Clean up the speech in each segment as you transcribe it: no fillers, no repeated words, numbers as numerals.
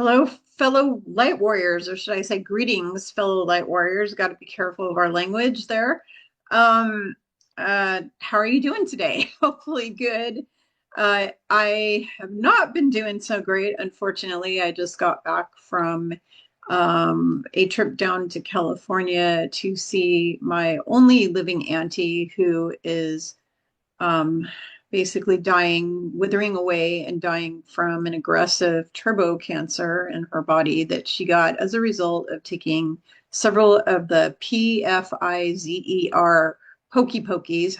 Hello, fellow light warriors, or should I say greetings, fellow light warriors. Got to be careful of our language there. Um, how are you doing today? Hopefully good. I have not been doing so great, unfortunately. I just got back from a trip down to California to see my only living auntie who is um, basically dying, withering away, and dying from an aggressive turbo cancer in her body that she got as a result of taking several of the PFIZER hokey pokies.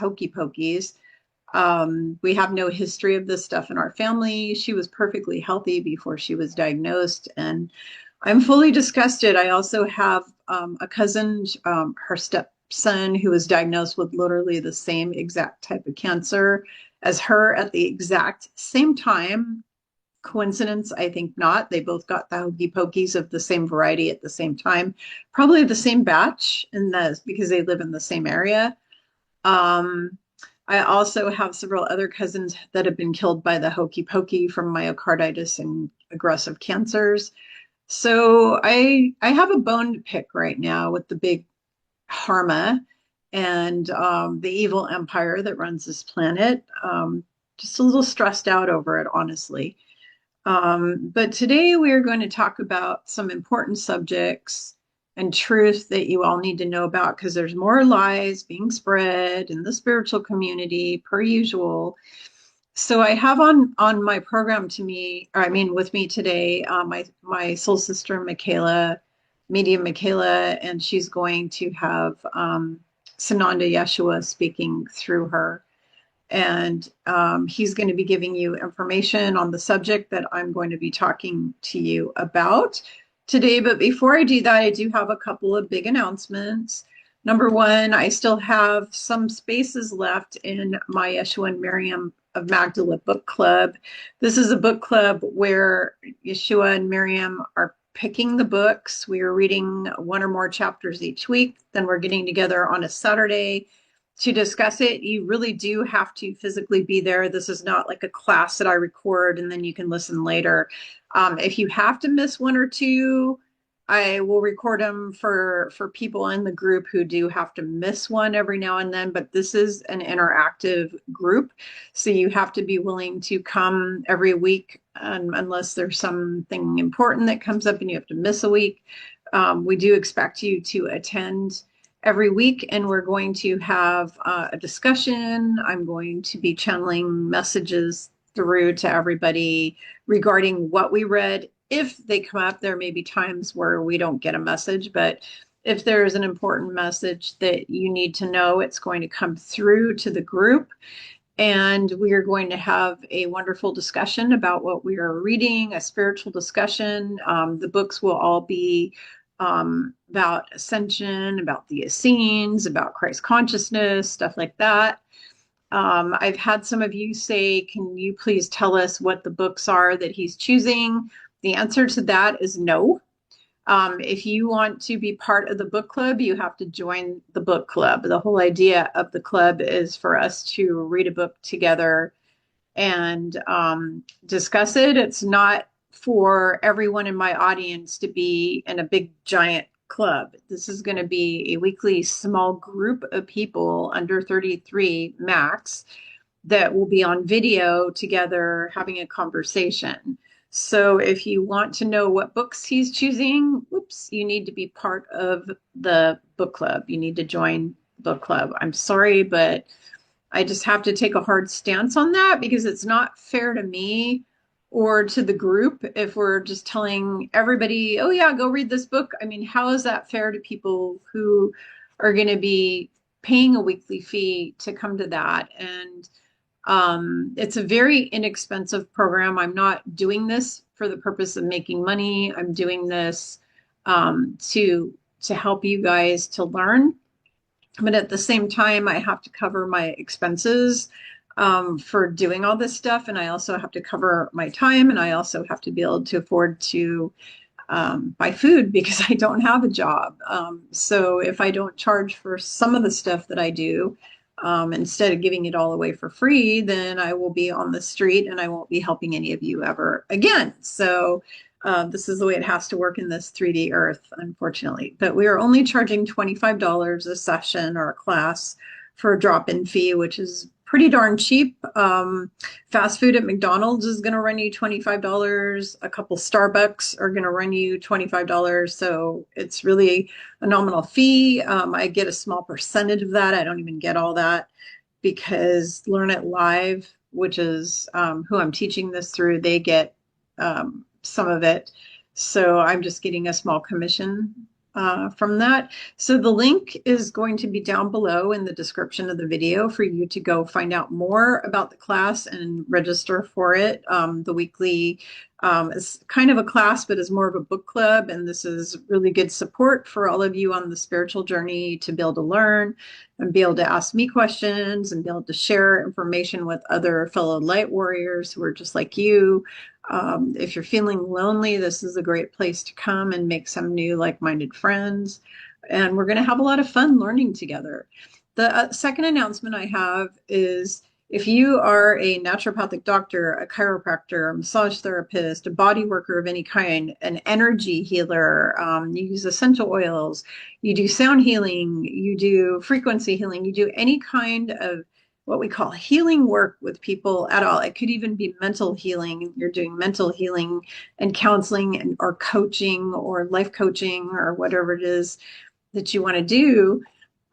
We have no history of this stuff in our family. She was perfectly healthy before she was diagnosed, and I'm fully disgusted. I also have a cousin, her stepson, who was diagnosed with literally the same exact type of cancer as her at the exact same time. Coincidence? I think not. They both got the hokey pokies of the same variety at the same time, probably the same batch, and that's because they live in the same area. Um, I also have several other cousins that have been killed by the hokey pokey from myocarditis and aggressive cancers. So I have a bone to pick right now with the big Harma and the evil empire that runs this planet. Just a little stressed out over it, honestly. But today we are going to talk about some important subjects and truth that you all need to know about because there's more lies being spread in the spiritual community per usual. So I have on my program to me, or I mean with me today, my soul sister Michaela, medium Michaela, and she's going to have Sananda Yeshua speaking through her. And he's going to be giving you information on the subject that I'm going to be talking to you about today. But before I do that, I do have a couple of big announcements. Number one, I still have some spaces left in my Yeshua and Miriam of Magdala book club. This is a book club where Yeshua and Miriam are picking the books. We are reading one or more chapters each week. Then we're getting together on a Saturday to discuss it. You really do have to physically be there. This is not like a class that I record and then you can listen later. If you have to miss one or two, I will record them for people in the group who do have to miss one every now and then. But this is an interactive group, so you have to be willing to come every week, unless there's something important that comes up and you have to miss a week. We do expect you to attend every week, and we're going to have a discussion. I'm going to be channeling messages through to everybody regarding what we read. If they come up, there may be times where we don't get a message, but if there's an important message that you need to know, it's going to come through to the group. And we are going to have a wonderful discussion about what we are reading, a spiritual discussion. The books will all be about ascension, about the Essenes, about Christ consciousness, stuff like that. I've had some of you say, can you please tell us what the books are that he's choosing? The answer to that is no. If you want to be part of the book club, you have to join the book club. The whole idea of the club is for us to read a book together and discuss it. It's not for everyone in my audience to be in a big giant club. This is going to be a weekly small group of people under 33 max that will be on video together having a conversation. So if you want to know what books he's choosing, whoops, you need to be part of the book club. You need to join book club. I'm sorry, but I just have to take a hard stance on that because it's not fair to me or to the group if we're just telling everybody, oh, yeah, go read this book. I mean, how is that fair to people who are going to be paying a weekly fee to come to that? And it's a very inexpensive program. I'm not doing this for the purpose of making money. I'm doing this to help you guys to learn. But at the same time, I have to cover my expenses for doing all this stuff. And I also have to cover my time. And I also have to be able to afford to buy food because I don't have a job. So if I don't charge for some of the stuff that I do, instead of giving it all away for free, then I will be on the street and I won't be helping any of you ever again. So this is the way it has to work in this 3D earth, unfortunately. But we are only charging $25 a session or a class for a drop-in fee, which is pretty darn cheap. Fast food at McDonald's is going to run you $25. A couple Starbucks are going to run you $25. So it's really a nominal fee. I get a small percentage of that. I don't even get all that because Learn It Live, which is who I'm teaching this through, they get some of it. So I'm just getting a small commission from that. So the link is going to be down below in the description of the video for you to go find out more about the class and register for it. The weekly is kind of a class, but is more of a book club. And this is really good support for all of you on the spiritual journey to be able to learn and be able to ask me questions and be able to share information with other fellow light warriors who are just like you. If you're feeling lonely, this is a great place to come and make some new like-minded friends. And we're going to have a lot of fun learning together. The second announcement I have is if you are a naturopathic doctor, a chiropractor, a massage therapist, a body worker of any kind, an energy healer, you use essential oils, you do sound healing, you do frequency healing, you do any kind of what we call healing work with people at all. It could even be mental healing. You're doing mental healing and counseling and or coaching or life coaching or whatever it is that you want to do.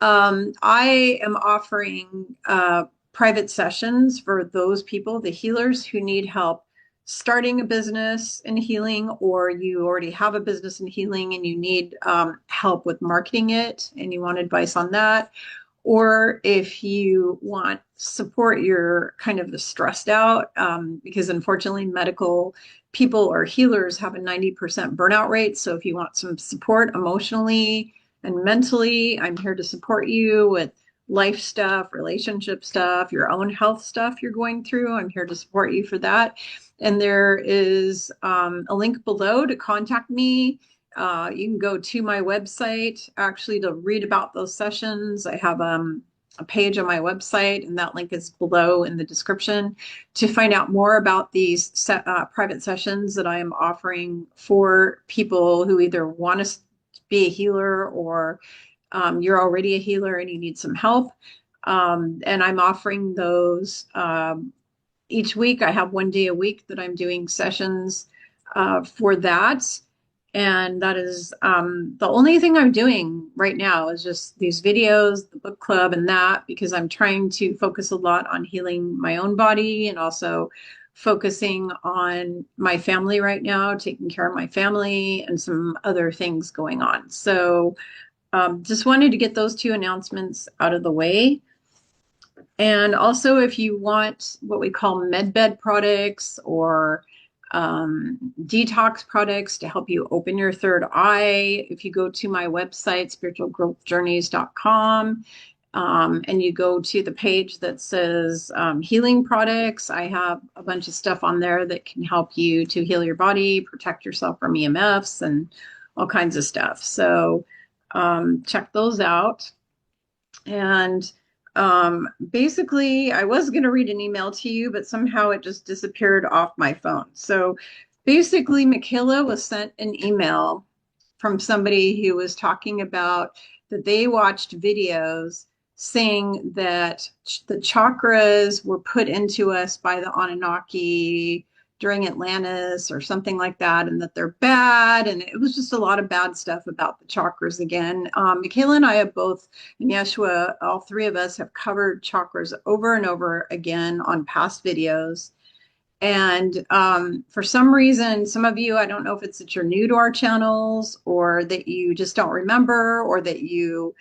I am offering private sessions for those people, the healers who need help starting a business in healing, or you already have a business in healing and you need help with marketing it and you want advice on that. Or if you want support, you're kind of stressed out because unfortunately medical people or healers have a 90% burnout rate. So if you want some support emotionally and mentally, I'm here to support you with life stuff, relationship stuff, your own health stuff you're going through. I'm here to support you for that. And there is a link below to contact me. You can go to my website actually to read about those sessions. I have a page on my website, and that link is below in the description to find out more about these private sessions that I am offering for people who either want to be a healer or you're already a healer and you need some help. And I'm offering those each week. I have 1 day a week that I'm doing sessions for that. And that is the only thing I'm doing right now is just these videos, the book club and that, because I'm trying to focus a lot on healing my own body and also focusing on my family right now, taking care of my family and some other things going on. So just wanted to get those two announcements out of the way. And also if you want what we call medbed products or detox products to help you open your third eye. If you go to my website, spiritualgrowthjourneys.com, and you go to the page that says healing products, I have a bunch of stuff on there that can help you to heal your body, protect yourself from EMFs and all kinds of stuff. So check those out. And basically, I was going to read an email to you, but somehow it just disappeared off my phone. So basically, Michaela was sent an email from somebody who was talking about that they watched videos saying that the chakras were put into us by the Anunnaki during Atlantis or something like that, and that they're bad. And it was just a lot of bad stuff about the chakras again. Michaela and I have both, and Yeshua, all three of us have covered chakras over and over again on past videos. And for some reason, some of you, I don't know if it's that you're new to our channels or that you just don't remember or that you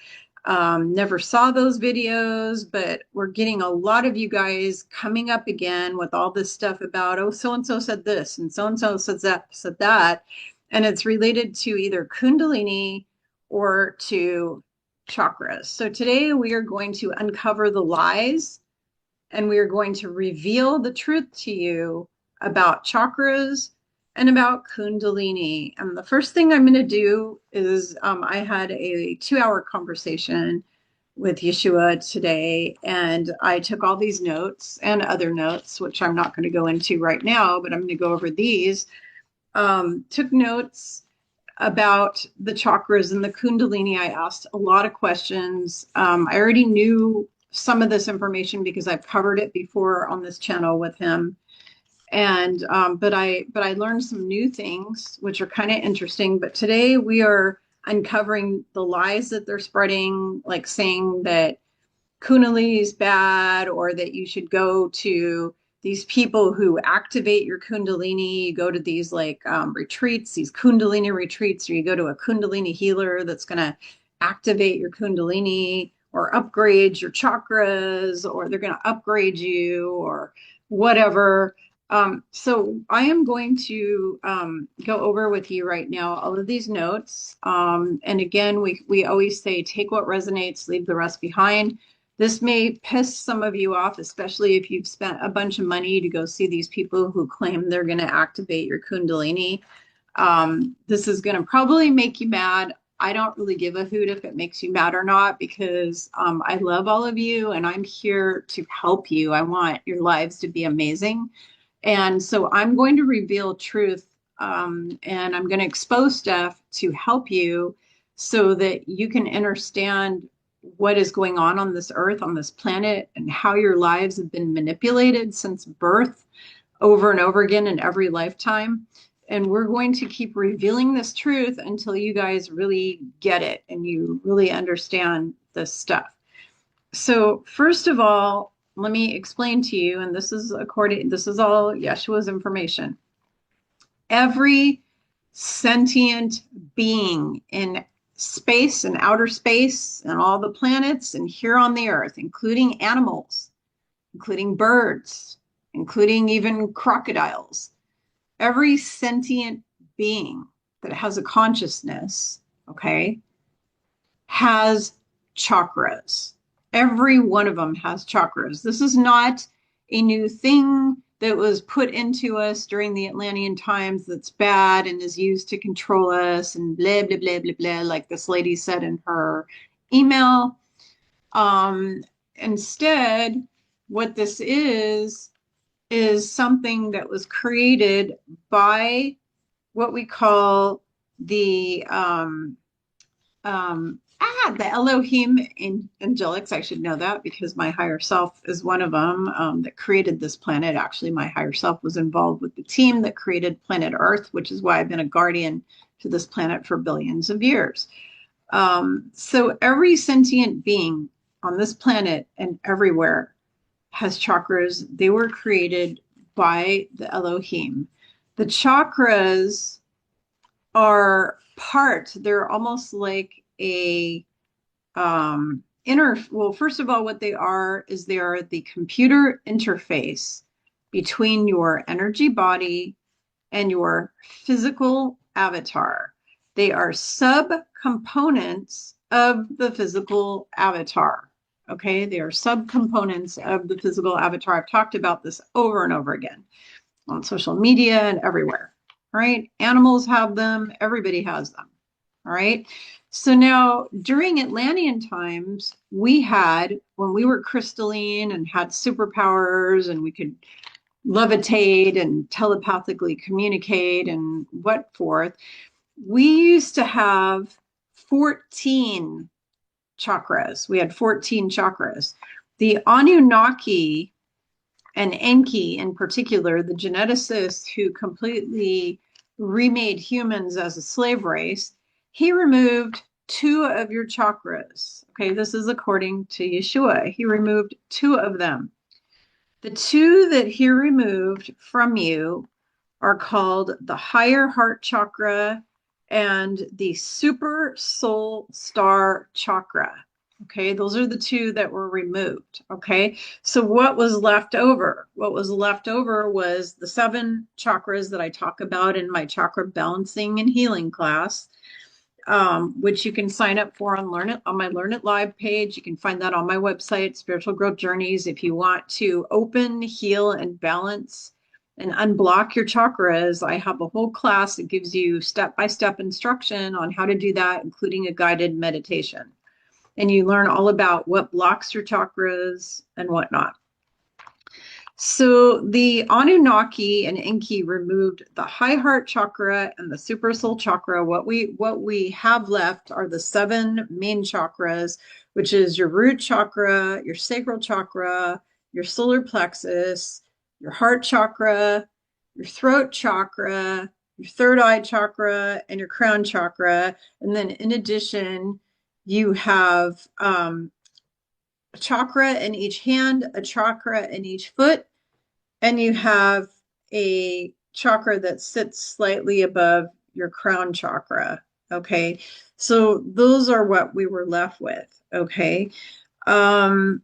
never saw those videos, but we're getting a lot of you guys coming up again with all this stuff about, oh, so-and-so said this and so-and-so said that. And it's related to either Kundalini or to chakras. So today we are going to uncover the lies and we are going to reveal the truth to you about chakras and about Kundalini. And the first thing I'm going to do is I had a 2-hour conversation with Yeshua today, and I took all these notes and other notes, which I'm not going to go into right now, but I'm going to go over these. Took notes about the chakras and the Kundalini. I asked a lot of questions. I already knew some of this information because I've covered it before on this channel with him. And but I learned some new things which are kind of interesting. But today we are uncovering the lies that they're spreading, like saying that Kundalini is bad, or that you should go to these people who activate your Kundalini. You go to these like retreats, these Kundalini retreats, or you go to a Kundalini healer that's going to activate your Kundalini or upgrade your chakras, or they're going to upgrade you or whatever. So I am going to go over with you right now all of these notes. And again, we always say, take what resonates, leave the rest behind. This may piss some of you off, especially if you've spent a bunch of money to go see these people who claim they're going to activate your Kundalini. This is going to probably make you mad. I don't really give a hoot if it makes you mad or not, because I love all of you and I'm here to help you. I want your lives to be amazing. And so I'm going to reveal truth, and I'm going to expose stuff to help you so that you can understand what is going on this earth, on this planet, and how your lives have been manipulated since birth over and over again in every lifetime. And we're going to keep revealing this truth until you guys really get it and you really understand this stuff. So first of all, let me explain to you, and this is all Yeshua's information. Every sentient being in space and outer space and all the planets and here on the earth, including animals, including birds, including even crocodiles, every sentient being that has a consciousness, okay, has chakras. Every one of them has chakras. This is not a new thing that was put into us during the Atlantean times that's bad and is used to control us and blah, blah, blah, blah, blah, like this lady said in her email. Instead, what this is something that was created by what we call the the Elohim angelics. I should know that because my higher self is one of them that created this planet. Actually, my higher self was involved with the team that created planet Earth, which is why I've been a guardian to this planet for billions of years. So every sentient being on this planet and everywhere has chakras. They were created by the Elohim. The chakras are they're almost like a well, first of all, what they are the computer interface between your energy body and your physical avatar. They are subcomponents of the physical avatar. Okay, they are subcomponents of the physical avatar. I've talked about this over and over again on social media and everywhere. All right, animals have them, everybody has them. All right. So now during Atlantean times, when we were crystalline and had superpowers and we could levitate and telepathically communicate and what forth, we used to have 14 chakras. We had 14 chakras. The Anunnaki and Enki in particular, the geneticists who completely remade humans as a slave race, he removed 2 of your chakras. Okay, this is according to Yeshua. He removed 2 of them. The 2 that he removed from you are called the higher heart chakra and the super soul star chakra. Okay, those are the 2 that were removed. Okay, so what was left over? What was left over was the 7 chakras that I talk about in my chakra balancing and healing class, which you can sign up for on my Learn It Live page. You can find that on my website, Spiritual Growth Journeys. If you want to open, heal, and balance and unblock your chakras, I have a whole class that gives you step-by-step instruction on how to do that, including a guided meditation. and you learn all about what blocks your chakras and whatnot. So the Anunnaki and Enki removed the high heart chakra and the super soul chakra. What we have left are the seven main chakras, which is your root chakra, your sacral chakra, your solar plexus, your heart chakra, your throat chakra, your third eye chakra, and your crown chakra. And then in addition, you have a chakra in each hand, a chakra in each foot, and you have a chakra that sits slightly above your crown chakra. Okay. So those are what we were left with. Okay. Um,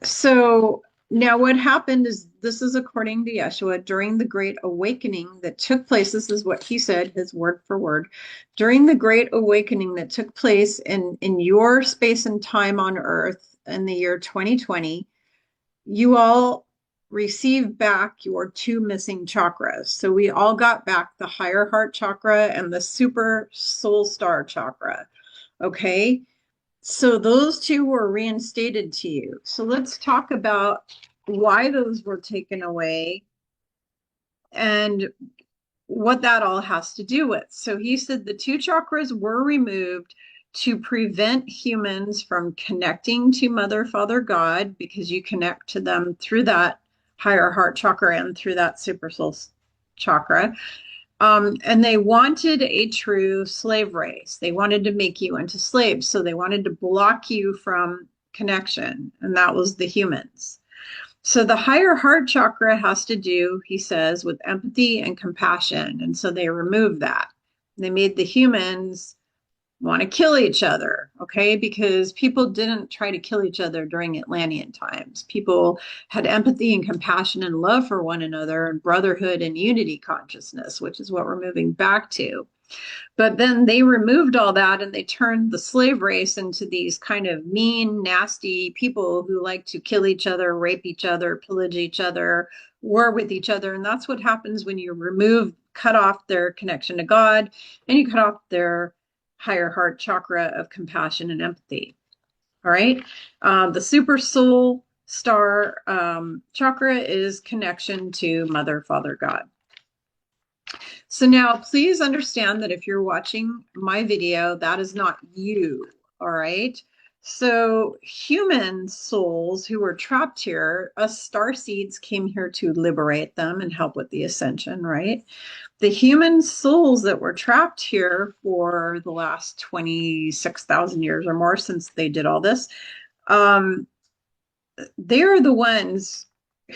so now what happened is, this is according to Yeshua, during the Great Awakening that took place. This is what he said, his word for word. During the Great Awakening that took place in your space and time on Earth in the year 2020, you all received back your two missing chakras. So we all got back the higher heart chakra and the super soul star chakra. Okay. So those two were reinstated to you. So let's talk about why those were taken away and what that all has to do with. So he said the two chakras were removed to prevent humans from connecting to Mother, Father, God, because you connect to them through that higher heart chakra and through that super soul chakra. And they wanted a true slave race. They wanted to make you into slaves. So they wanted to block you from connection. And that was the humans. So the higher heart chakra has to do, he says, with empathy and compassion. And so they removed that. They made the humans want to kill each other, okay? Because people didn't try to kill each other during Atlantean times. People had empathy and compassion and love for one another, and brotherhood and unity consciousness, which is what we're moving back to. But then they removed all that and they turned the slave race into these kind of mean, nasty people who like to kill each other, rape each other, pillage each other, war with each other. And that's what happens when you cut off their connection to God, and you cut off their higher heart chakra of compassion and empathy. All right. The super soul star chakra is connection to Mother, Father, God. So now please understand that if you're watching my video, that is not you, all right? So human souls who were trapped here, us star seeds came here to liberate them and help with the ascension, right? The human souls that were trapped here for the last 26,000 years or more since they did all this, they're the ones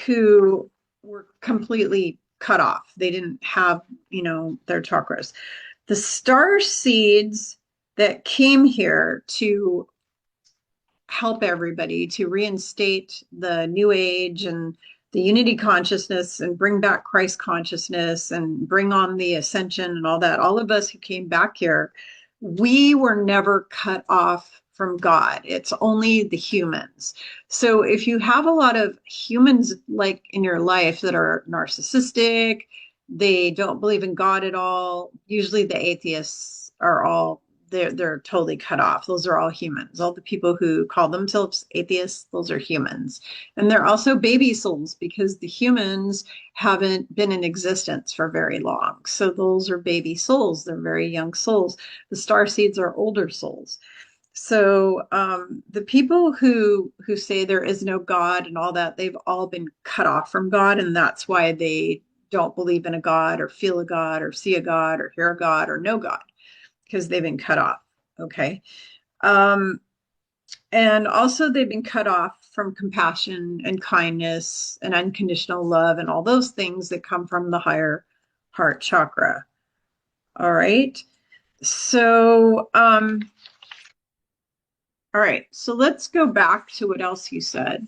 who were completely cut off. They didn't have, their chakras. The star seeds that came here to help everybody, to reinstate the new age and the unity consciousness and bring back Christ consciousness and bring on the ascension and all that. All of us who came back here, we were never cut off from God. It's only the humans. So if you have a lot of humans like in your life that are narcissistic, they don't believe in God at all. Usually the atheists are all they're totally cut off. Those are all humans. All the people who call themselves atheists, those are humans. And they're also baby souls because the humans haven't been in existence for very long. So those are baby souls. They're very young souls. The star seeds are older souls. So the people who say there is no God and all that, they've all been cut off from God, and that's why they don't believe in a God or feel a God or see a God or hear a God or know God, because they've been cut off. Okay. And also they've been cut off from compassion and kindness and unconditional love and all those things that come from the higher heart chakra. All right. So, all right. So let's go back to what else you said.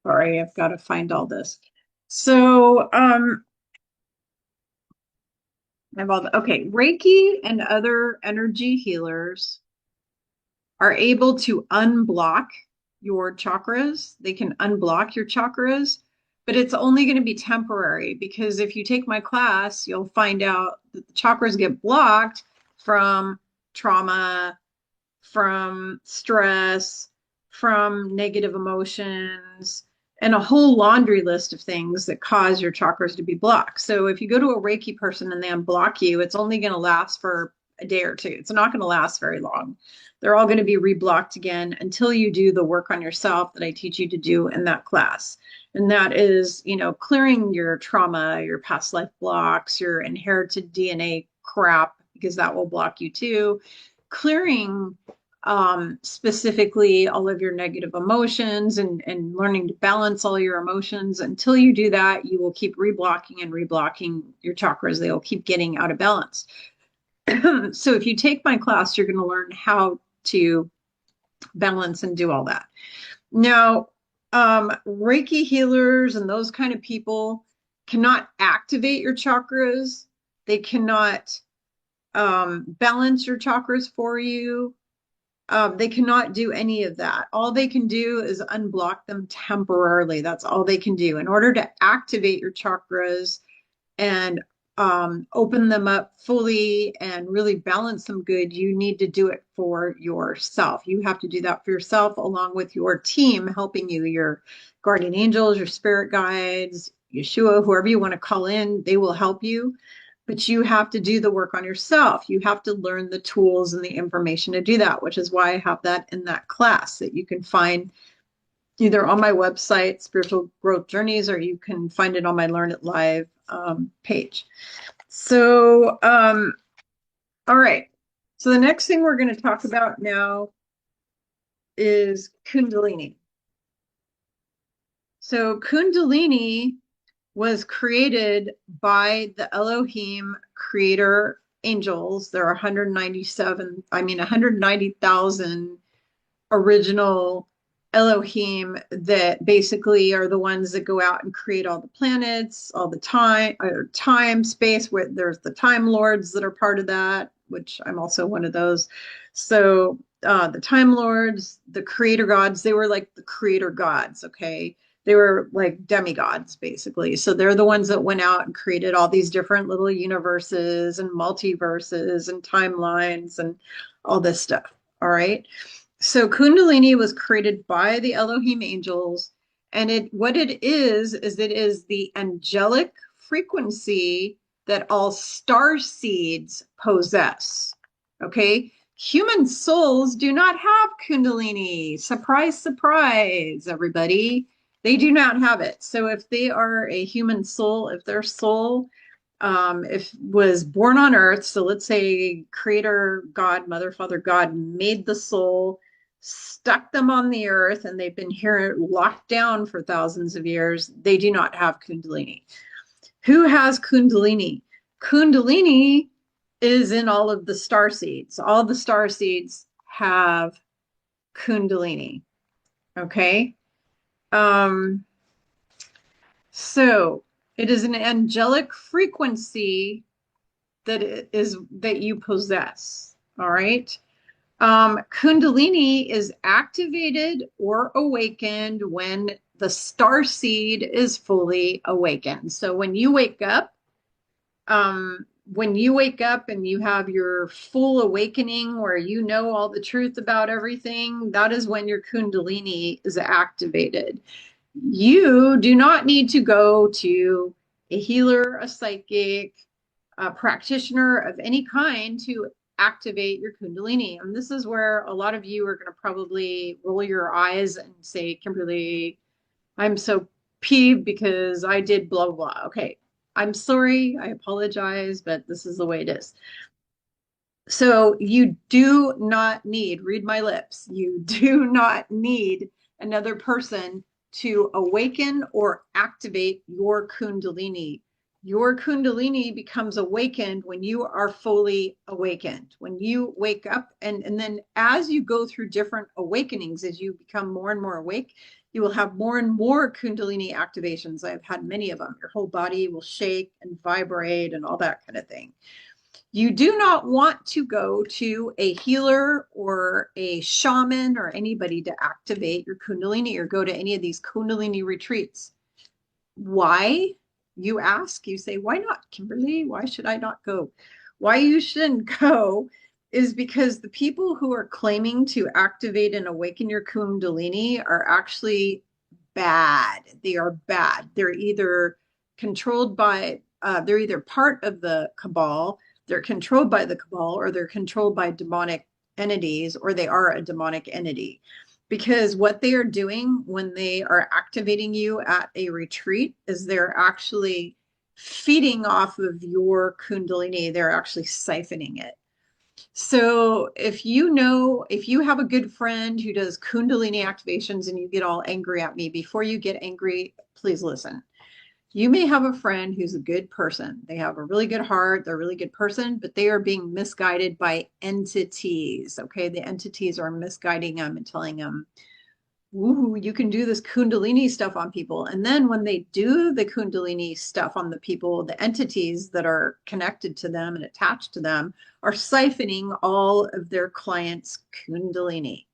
Sorry, I've got to find all this. So, okay, Reiki and other energy healers are able to unblock your chakras. They can unblock your chakras but it's only going to be temporary because if you take my class, you'll find out that the chakras get blocked from trauma, from stress, from negative emotions, and a whole laundry list of things that cause your chakras to be blocked. So if you go to a Reiki person and they unblock you, it's only going to last for a day or two. It's not going to last very long. They're all going to be reblocked again until you do the work on yourself that I teach you to do in that class. And that is, clearing your trauma, your past life blocks, your inherited DNA crap, because that will block you too. Clearing specifically all of your negative emotions and learning to balance all your emotions. Until you do that, you will keep reblocking and reblocking your chakras. They'll keep getting out of balance. So if you take my class, you're going to learn how to balance and do all that. Now, Reiki healers and those kind of people cannot activate your chakras. They cannot balance your chakras for you. They cannot do any of that. All they can do is unblock them temporarily. That's all they can do. In order to activate your chakras and open them up fully and really balance them good, you need to do it for yourself. You have to do that for yourself along with your team helping you, your guardian angels, your spirit guides, Yeshua, whoever you want to call in, they will help you. But you have to do the work on yourself. You have to learn the tools and the information to do that, which is why I have that in that class that you can find either on my website, Spiritual Growth Journeys, or you can find it on my Learn It Live page. So, all right. So the next thing we're going to talk about now is Kundalini. So Kundalini was created by the Elohim creator angels. There are 190,000 original Elohim that basically are the ones that go out and create all the planets, all the time, space, where there's the Time Lords that are part of that, which I'm also one of those. So the Time Lords, the creator gods, they were like the creator gods, okay? They were like demigods, basically. So they're the ones that went out and created all these different little universes and multiverses and timelines and all this stuff. All right. So Kundalini was created by the Elohim angels, and what it is it is the angelic frequency that all star seeds possess. Okay? Human souls do not have Kundalini. Surprise, surprise, everybody. They do not have it. So if they are a human soul, if their soul if was born on earth, so let's say creator God, mother, father God made the soul, stuck them on the earth, and they've been here locked down for thousands of years, they do not have Kundalini. Who has Kundalini? Kundalini is in all of the star seeds. All the star seeds have Kundalini. Okay. So it is an angelic frequency that you possess. All right. Kundalini is activated or awakened when the star seed is fully awakened. So when you wake up and you have your full awakening where you know all the truth about everything, that is when your Kundalini is activated. You do not need to go to a healer, a psychic, a practitioner of any kind to activate your Kundalini. And this is where a lot of you are going to probably roll your eyes and say, Kimberly, I'm so peeved because I did blah, blah, blah. Okay. I'm sorry. I apologize, but this is the way it is. So you do not need, read my lips, you do not need another person to awaken or activate your Kundalini. Your Kundalini becomes awakened when you are fully awakened. When you wake up, and then as you go through different awakenings, as you become more and more awake, you will have more and more Kundalini activations. I've had many of them. Your whole body will shake and vibrate and all that kind of thing. You do not want to go to a healer or a shaman or anybody to activate your Kundalini or go to any of these Kundalini retreats. Why, you ask? You say, why not, Kimberly? Why should I not go? Why you shouldn't go is because the people who are claiming to activate and awaken your Kundalini are actually bad. They are bad. They're either controlled by, they're either part of the cabal, they're controlled by the cabal, or they're controlled by demonic entities, or they are a demonic entity. Because what they are doing when they are activating you at a retreat is they're actually feeding off of your Kundalini. They're actually siphoning it. So if you know, if you have a good friend who does Kundalini activations and you get all angry at me, before you get angry, please listen. You may have a friend who's a good person. They have a really good heart. They're a really good person, but they are being misguided by entities. Okay. The entities are misguiding them and telling them, ooh, you can do this Kundalini stuff on people. And then when they do the Kundalini stuff on the people, the entities that are connected to them and attached to them are siphoning all of their clients' Kundalini.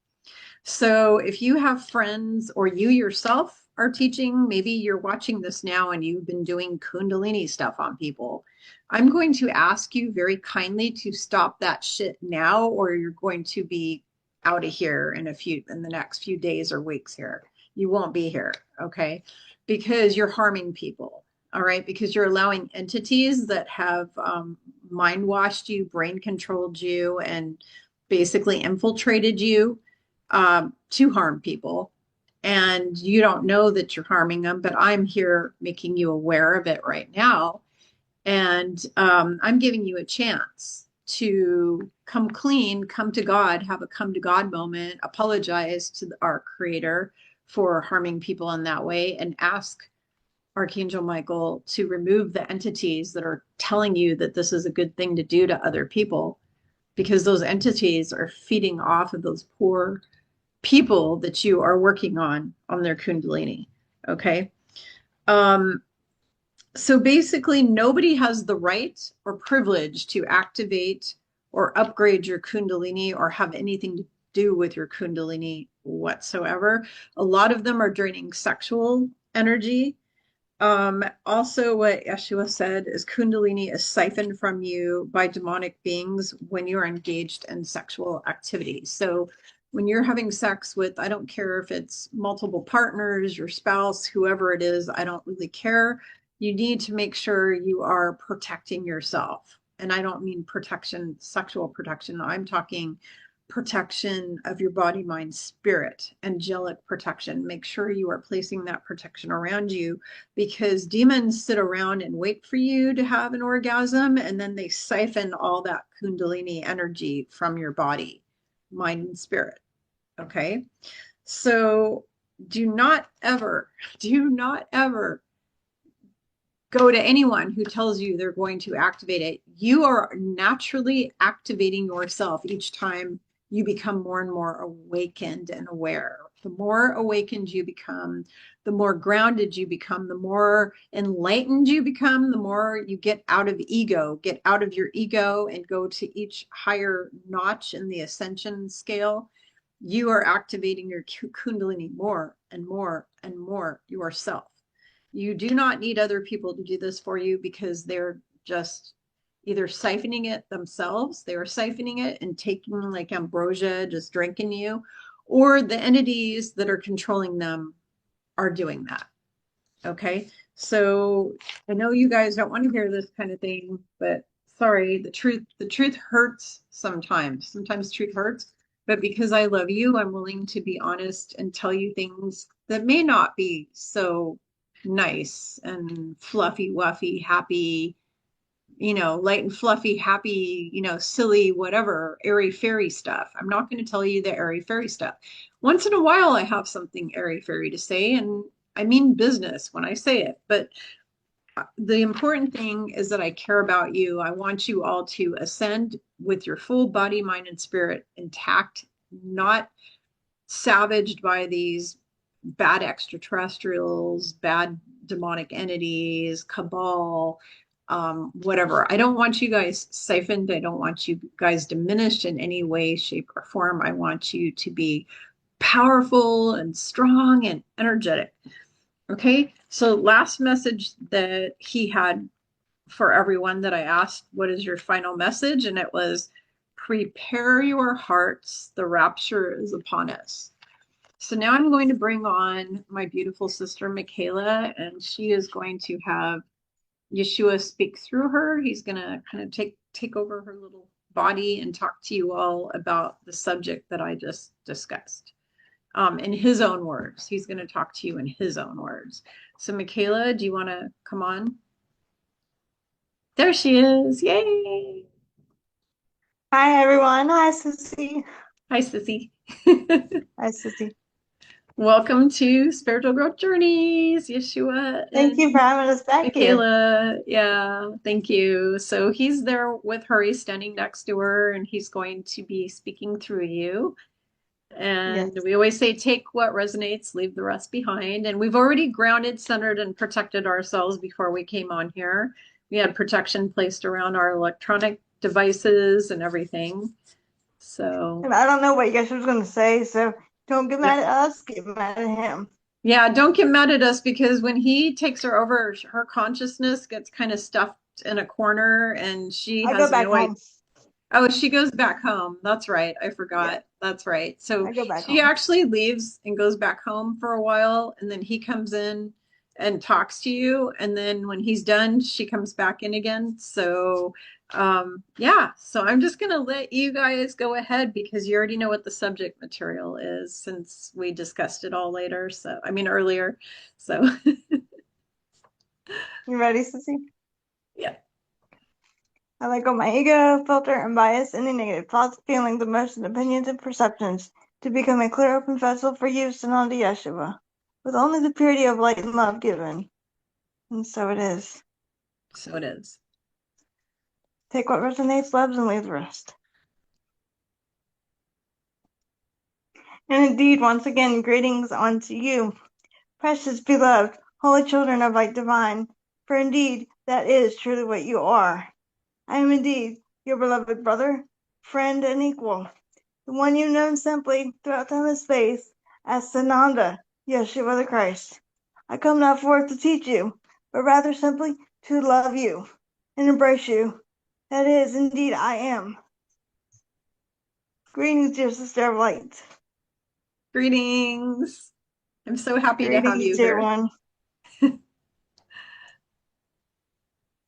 So if you have friends or you yourself are teaching, maybe you're watching this now and you've been doing Kundalini stuff on people. I'm going to ask you very kindly to stop that shit now, or you're going to be out of here in the next few days or weeks here. You won't be here, okay? Because you're harming people, all right? Because you're allowing entities that have mind washed you, brain controlled you, and basically infiltrated you to harm people. And you don't know that you're harming them, but I'm here making you aware of it right now. And I'm giving you a chance to come clean, come to God, have a come to God moment, apologize to our Creator for harming people in that way, and ask Archangel Michael to remove the entities that are telling you that this is a good thing to do to other people, because those entities are feeding off of those poor people that you are working on their Kundalini. Okay. Um, so basically, nobody has the right or privilege to activate or upgrade your Kundalini or have anything to do with your Kundalini whatsoever. A lot of them are draining sexual energy. Also, what Yeshua said is Kundalini is siphoned from you by demonic beings when you're engaged in sexual activity. So when you're having sex with, I don't care if it's multiple partners, your spouse, whoever it is, I don't really care. You need to make sure you are protecting yourself. And I don't mean protection, sexual protection. I'm talking protection of your body, mind, spirit, angelic protection. Make sure you are placing that protection around you, because demons sit around and wait for you to have an orgasm, and then they siphon all that Kundalini energy from your body, mind, and spirit. Okay. So do not ever go to anyone who tells you they're going to activate it. You are naturally activating yourself each time you become more and more awakened and aware. The more awakened you become, the more grounded you become, the more enlightened you become, the more you get out of ego, get out of your ego and go to each higher notch in the ascension scale. You are activating your Kundalini more and more and more yourself. You do not need other people to do this for you, because they're just either siphoning it themselves, they are siphoning it and taking like ambrosia, just drinking you, or the entities that are controlling them are doing that. Okay. So I know you guys don't want to hear this kind of thing, but sorry, the truth hurts sometimes. Sometimes truth hurts, but because I love you, I'm willing to be honest and tell you things that may not be so nice and fluffy, wuffy, happy, light and fluffy, happy, silly, whatever, airy fairy stuff. I'm not going to tell you the airy fairy stuff. Once in a while, I have something airy fairy to say, and I mean business when I say it. But the important thing is that I care about you. I want you all to ascend with your full body, mind, and spirit intact, not savaged by these bad extraterrestrials, bad demonic entities, cabal, whatever. I don't want you guys siphoned. I don't want you guys diminished in any way, shape, or form. I want you to be powerful and strong and energetic. Okay, so last message that he had for everyone that I asked, what is your final message? And it was, prepare your hearts, the rapture is upon us. So now I'm going to bring on my beautiful sister, Michaela, and she is going to have Yeshua speak through her. He's going to kind of take over her little body and talk to you all about the subject that I just discussed. In his own words. He's going to talk to you in his own words. So, Michaela, do you want to come on? There she is. Yay. Hi everyone. Hi Sissy. Hi, Sissy. Hi Sissy. Welcome to Spiritual Growth Journeys, Yeshua Thank you and for having us back here. Michaela. Yeah, thank you. So he's there with her. He's standing next to her, and he's going to be speaking through you. And Yes. we always say, take what resonates, leave the rest behind. And we've already grounded, centered, and protected ourselves before we came on here. We had protection placed around our electronic devices and everything. So, And I don't know what you guys was gonna say, so don't get yeah. mad at us, get mad at him. Yeah, don't get mad at us because when he takes her over, her consciousness gets kind of stuffed in a corner and she I go has back no idea. home. Oh, she goes back home. That's right. I Yeah, forgot. That's right. So I go back she home. actually leaves and goes back home for a while, and then he comes in and talks to you. And then when he's done, she comes back in again. So, yeah. So I'm just going to let you guys go ahead because you already know what the subject material is since we discussed it all later. So, I mean, earlier. So, You ready, Sissy? yeah. I let go my ego, filter, and bias any negative thoughts, feelings, emotions, opinions, and perceptions to become a clear open vessel for use and unto Yeshua, with only the purity of light and love given. And so it is. So it is. Take what resonates, loves, and leave the rest. And indeed, once again, greetings unto you, precious beloved, holy children of light divine, for indeed that is truly what you are. I am indeed your beloved brother, friend, and equal, the one you know simply throughout time and space as Sananda, Yeshua the Christ. I come not forth to teach you, but rather simply to love you and embrace you. That is indeed I am. Greetings, dear sister of light. Greetings. I'm so happy to have Greetings, you dear here. one.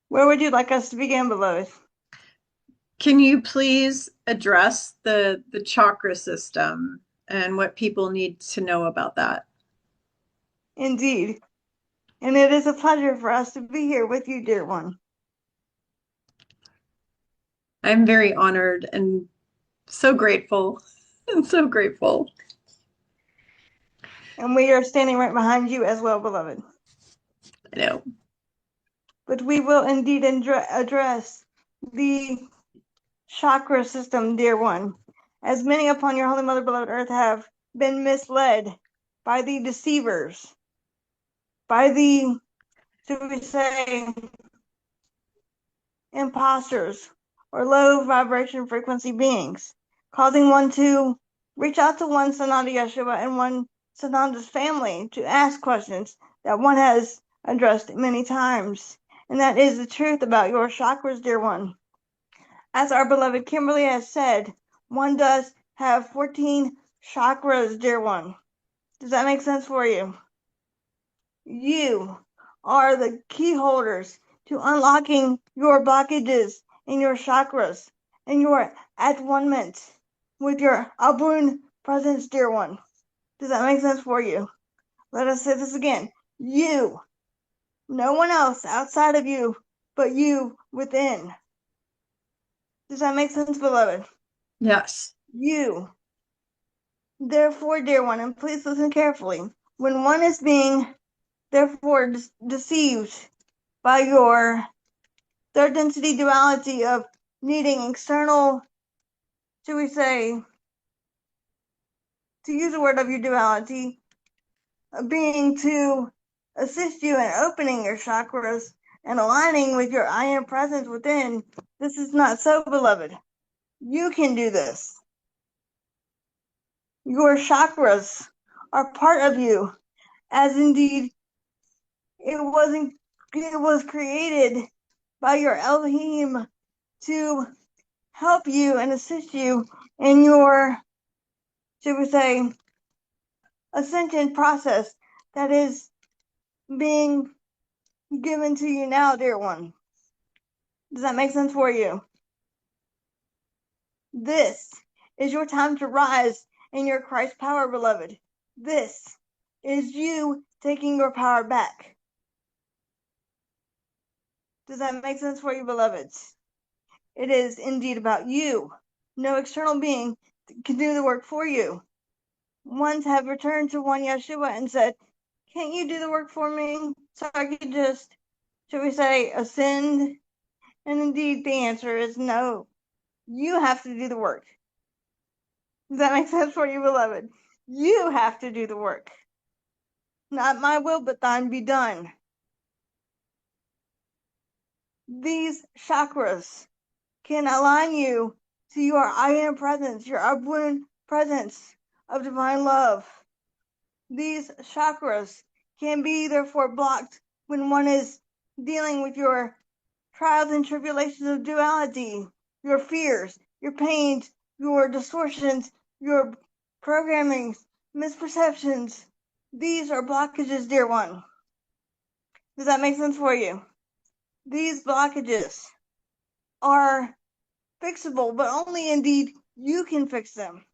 Where would you like us to begin, beloved? Can you please address the chakra system and what people need to know about that? Indeed. And it is a pleasure for us to be here with you, dear one. I'm very honored and so grateful. And so grateful. And we are standing right behind you as well, beloved. I know. But we will indeed address the chakra system, dear one, as many upon your holy mother, beloved earth, have been misled by the deceivers, by the, should we say, imposters, or low vibration frequency beings, causing one to reach out to one Sananda Yeshua and one Sananda's family to ask questions that one has addressed many times. And that is the truth about your chakras, dear one. As our beloved Kimberly has said, one does have 14 chakras, dear one. Does that make sense for you? You are the key holders to unlocking your blockages in your chakras and your at one-ment with your Abun presence, dear one. Does that make sense for you? Let us say this again. You, no one else outside of you, but you within. Does that make sense, beloved? Yes. You. Therefore, dear one, and please listen carefully. When one is being, therefore, deceived by your third density duality of needing external, should we say, to use a word of your duality, being to assist you in opening your chakras and aligning with your I am presence within, this is not so, beloved. You can do this. Your chakras are part of you, as indeed it was created by your Elohim to help you and assist you in your, should we say, ascension process that is being given to you now, dear one. Does that make sense for you? This is your time to rise in your Christ power, beloved. This is you taking your power back. Does that make sense for you, beloveds? It is indeed about you. No external being can do the work for you. Ones have returned to one Yeshua and said, can't you do the work for me? So I could just, should we say, ascend? And indeed, the answer is no. You have to do the work. Does that make sense for you, beloved? You have to do the work. Not my will, but thine be done. These chakras can align you to your I am presence, your upward presence of divine love. These chakras can be therefore blocked when one is dealing with your trials and tribulations of duality, your fears, your pains, your distortions, your programmings, misperceptions. These are blockages, dear one. Does that make sense for you? These blockages are fixable, but only indeed you can fix them.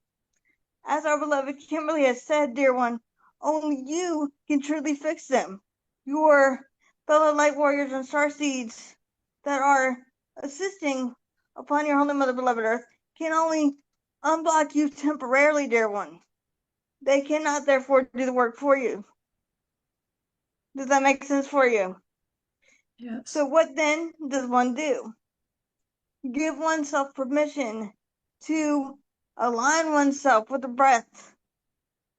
As our beloved Kimberly has said, dear one, only you can truly fix them. Your fellow light warriors and star seeds that are assisting upon your Holy Mother, beloved Earth, can only unblock you temporarily, dear one. They cannot therefore do the work for you. Does that make sense for you? Yes. So what then does one do? Give oneself permission to align oneself with the breath,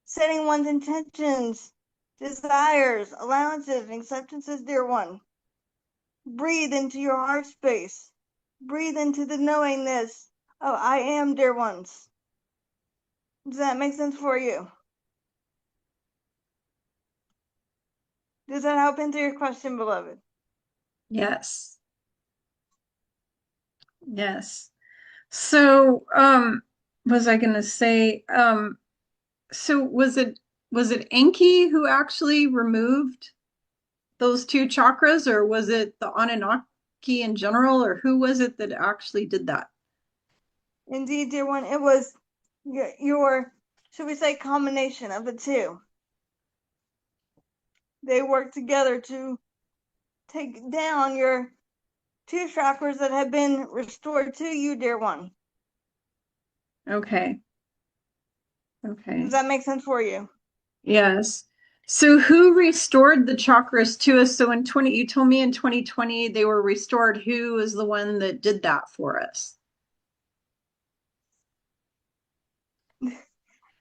setting one's intentions, desires, allowances, and acceptances, dear one. Breathe into your heart space. Breathe into the knowingness of I am, dear ones. Does that make sense for you? Does that help answer your question, beloved? Yes. Yes. So, was I going to say, so was it Enki who actually removed those two chakras, or was it the Anunnaki in general, or who was it that actually did that? Indeed, dear one, it was your, should we say, combination of the two. They worked together to take down your two chakras that have been restored to you, dear one. Okay. Does Okay. that make sense for you? Yes. So who restored the chakras to us? So in 20, you told me in 2020 they were restored. Who is the one that did that for us?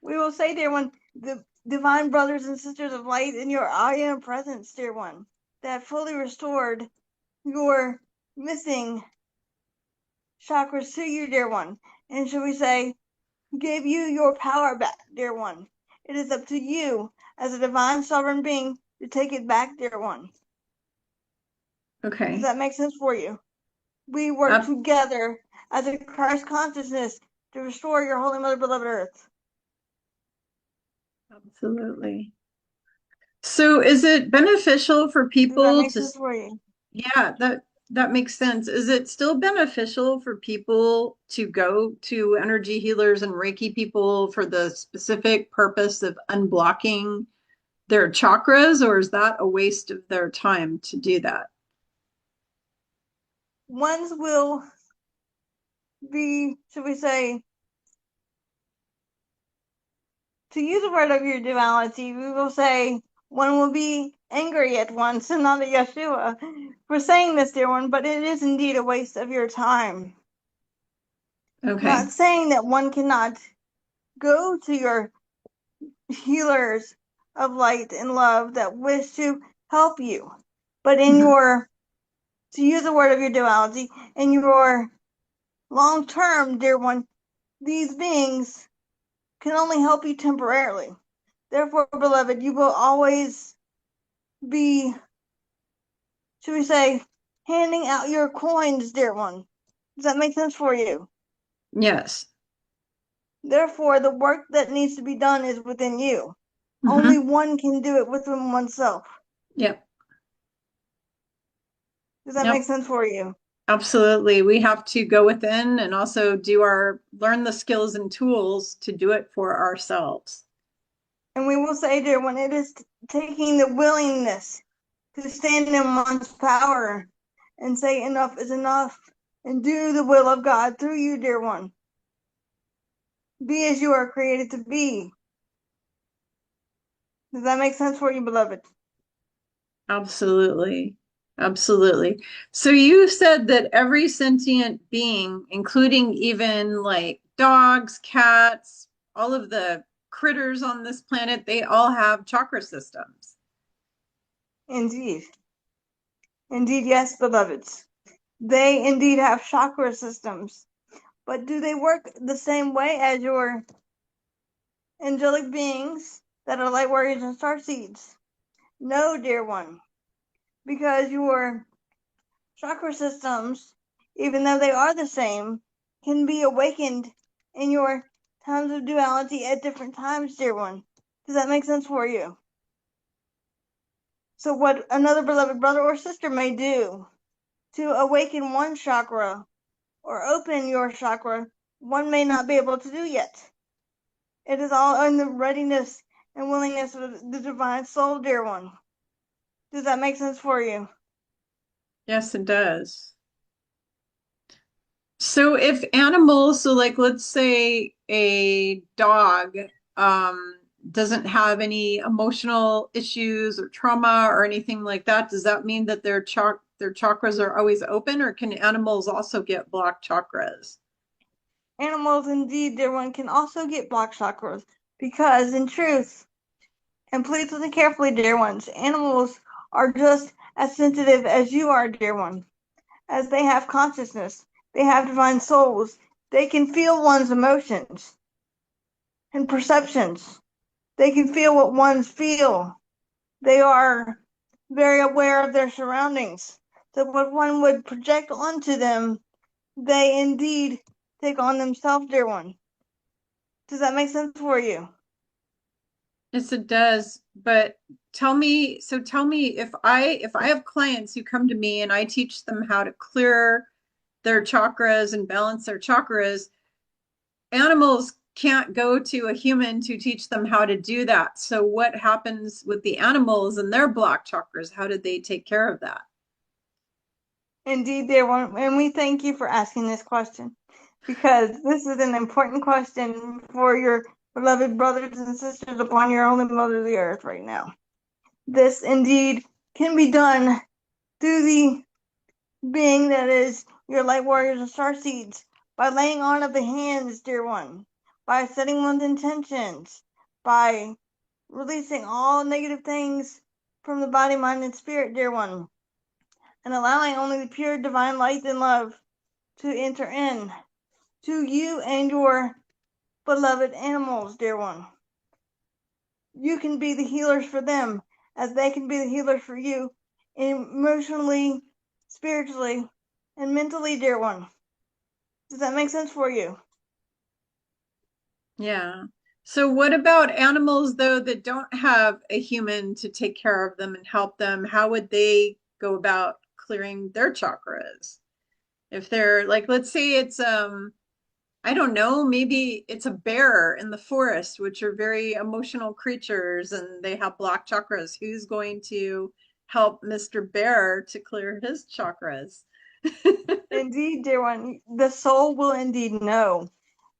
We will say, dear one, the divine brothers and sisters of light in your I am presence, dear one, that fully restored your missing chakras to you, dear one. And should we say, gave you your power back, dear one. It is up to you as a divine sovereign being to take it back, dear one. Does Okay. that make sense for you? We work Up. together as a Christ consciousness to restore your Holy Mother, beloved Earth. Absolutely. So is it beneficial for Does that people make to, sense for you? yeah, that makes sense. Is it still beneficial for people to go to energy healers and Reiki people for the specific purpose of unblocking their chakras, or is that a waste of their time to do that? One's will be, should we say, to use a word of your duality, we will say one will be angry at once and not at Yeshua for saying this, dear one, but it is indeed a waste of your time. Okay. Not saying that one cannot go to your healers of light and love that wish to help you, but in Mhm. your, to use a word of your duality, in your long term, dear one, these beings can only help you temporarily. Therefore, beloved, you will always be should we say, handing out your coins, dear one. Does that make sense for you? Yes. Therefore, the work that needs to be done is within you. Only Mm-hmm. one can do it within oneself. Yep. Does that make Yep. sense for you? Absolutely. We have to go within and also learn the skills and tools to do it for ourselves. And we will say, dear one, it is taking the willingness to stand in one's power and say enough is enough and do the will of God through you, dear one. Be as you are created to be. Does that make sense for you, beloved? Absolutely. Absolutely. So you said that every sentient being, including even like dogs, cats, all of the critters on this planet, they all have chakra systems. Indeed. Indeed, yes, beloveds. They indeed have chakra systems. But do they work the same way as your angelic beings that are light warriors and star seeds? No, dear one. Because your chakra systems, even though they are the same, can be awakened in your times of duality at different times, dear one. Does that make sense for you? So, what another beloved brother or sister may do to awaken one chakra or open your chakra, one may not be able to do yet. It is all in the readiness and willingness of the divine soul, dear one. Does that make sense for you? Yes, it does. So if animals, so like let's say a dog um doesn't have any emotional issues or trauma or anything like that, does that mean that their chakras are always open, or can animals also get blocked chakras? Animals, indeed, dear one, can also get blocked chakras because, in truth, and please listen carefully, dear ones, animals are just as sensitive as you are, dear one, as they have consciousness, they have divine souls, they can feel one's emotions and perceptions, they can feel what one's feel, they are very aware of their surroundings. So what one would project onto them, they indeed take on themselves, dear one. Does that make sense for you? Yes, it does. But tell me if I have clients who come to me and I teach them how to clear their chakras and balance their chakras, animals can't go to a human to teach them how to do that. So what happens with the animals and their block chakras? How did they take care of that? Indeed, dear one, and we thank you for asking this question because this is an important question for your beloved brothers and sisters upon your only mother, the earth, right now. This indeed can be done through the being that is your light warriors and star seeds by laying on of the hands, dear one, by setting one's intentions, by releasing all negative things from the body, mind, and spirit, dear one, and allowing only the pure divine light and love to enter in to you and your beloved animals, dear one. You can be the healers for them as they can be the healers for you emotionally, spiritually, and mentally, dear one. Does that make sense for you? Yeah. So what about animals though that don't have a human to take care of them and help them? How would they go about clearing their chakras? If they're like, let's say it's I don't know, maybe it's a bear in the forest, which are very emotional creatures and they have blocked chakras. Who's going to help Mr. Bear to clear his chakras? Indeed, dear one, the soul will indeed know.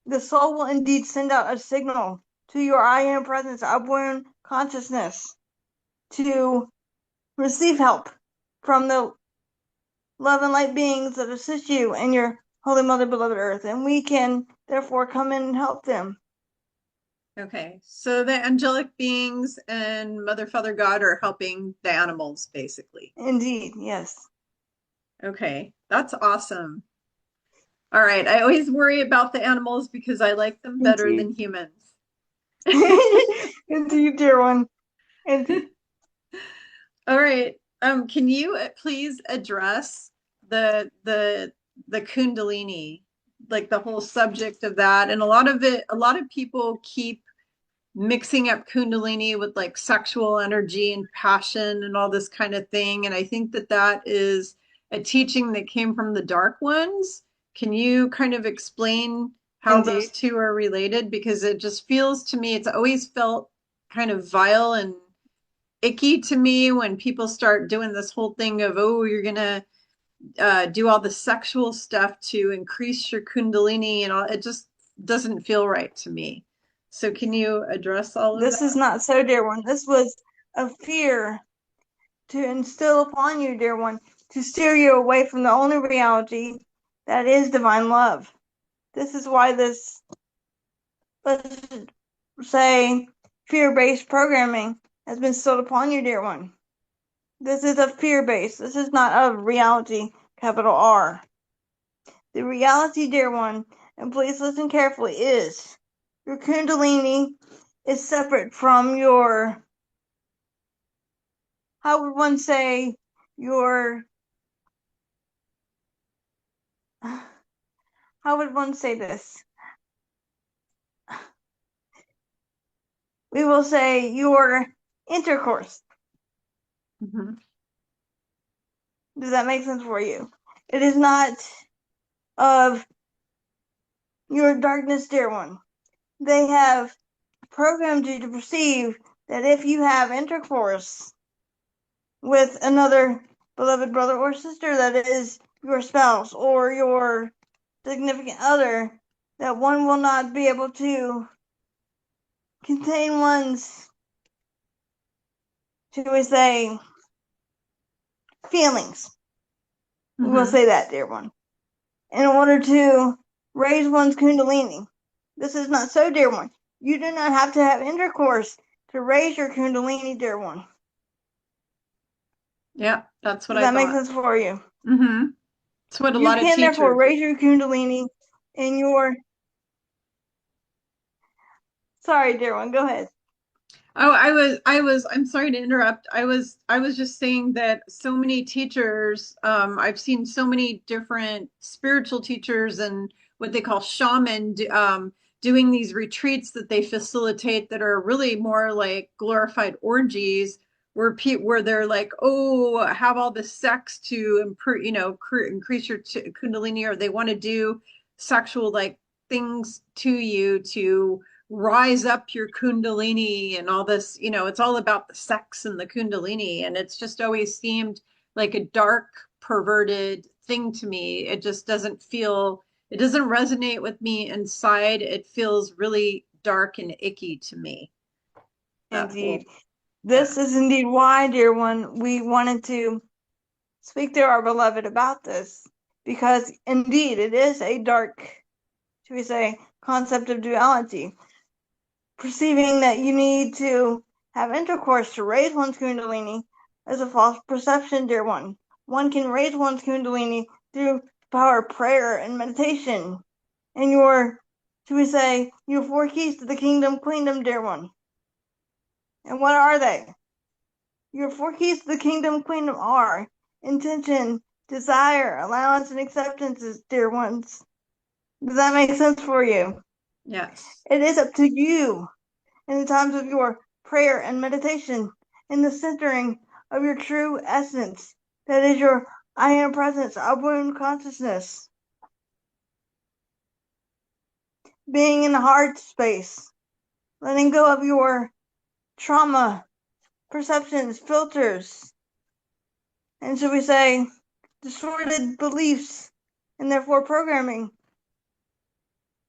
The soul will indeed send out a signal to your I am presence, upward consciousness to receive help from the love and light beings that assist you and your Holy Mother, beloved Earth, and we can therefore come in and help them. Okay, so the angelic beings and Mother, Father, God are helping the animals basically. Indeed, yes. Okay, that's awesome. All right, I always worry about the animals because I like them better Indeed. than humans. Indeed, dear one. Indeed. All right. Can you please address the Kundalini, like the whole subject of that? And a lot of people keep mixing up Kundalini with like sexual energy and passion and all this kind of thing. And I think that that is a teaching that came from the dark ones. Can you kind of explain how those Indeed. two are related? Because it just feels to me, it's always felt kind of vile and icky to me when people start doing this whole thing of, oh, you're gonna do all the sexual stuff to increase your kundalini and all. It just doesn't feel right to me. So can you address all of This is that? not so, dear one. This was a fear to instill upon you, dear one, to steer you away from the only reality that is divine love. This is why this, let's say, fear-based programming has been instilled upon you, dear one. This is a fear-based. This is not a reality, capital R. The reality, dear one, and please listen carefully, is your Kundalini is separate from your, how would one say, your, how would one say this? We will say your intercourse. Mm-hmm. Does that make sense for you? It is not of your darkness, dear one. They have programmed you to perceive that if you have intercourse with another beloved brother or sister that is your spouse or your significant other, that one will not be able to contain one's, should we say, feelings. We will Mm-hmm. say that, dear one. In order to raise one's kundalini. This is not so, dear one. You do not have to have intercourse to raise your kundalini, dear one. Yeah, that's what Does I that make thought. sense for you? Mm-hmm. It's what a You lot of can therefore teachers. raise your kundalini in your, sorry, dear one, go ahead. Oh, I'm sorry to interrupt. I was just saying that so many teachers, I've seen so many different spiritual teachers and what they call shaman, doing these retreats that they facilitate that are really more like glorified orgies where they're like, oh, have all the sex to improve, increase your kundalini, or they want to do sexual like things to you to rise up your kundalini and all this, it's all about the sex and the kundalini. And it's just always seemed like a dark, perverted thing to me. It just it doesn't resonate with me inside. It feels really dark and icky to me. That Indeed. whole, yeah. This is indeed why, dear one, we wanted to speak to our beloved about this. Because indeed, it is a dark, should we say, concept of duality. Perceiving that you need to have intercourse to raise one's kundalini is a false perception, dear one. One can raise one's kundalini through the power of prayer and meditation. And your, should we say, your four keys to the kingdom, queendom, dear one. And what are they? Your four keys to the kingdom, queendom are intention, desire, allowance, and acceptance, dear ones. Does that make sense for you? Yes. It is up to you in the times of your prayer and meditation, in the centering of your true essence, that is your I am presence, upward consciousness, being in the heart space, letting go of your trauma, perceptions, filters, and should we say, distorted beliefs, and therefore programming.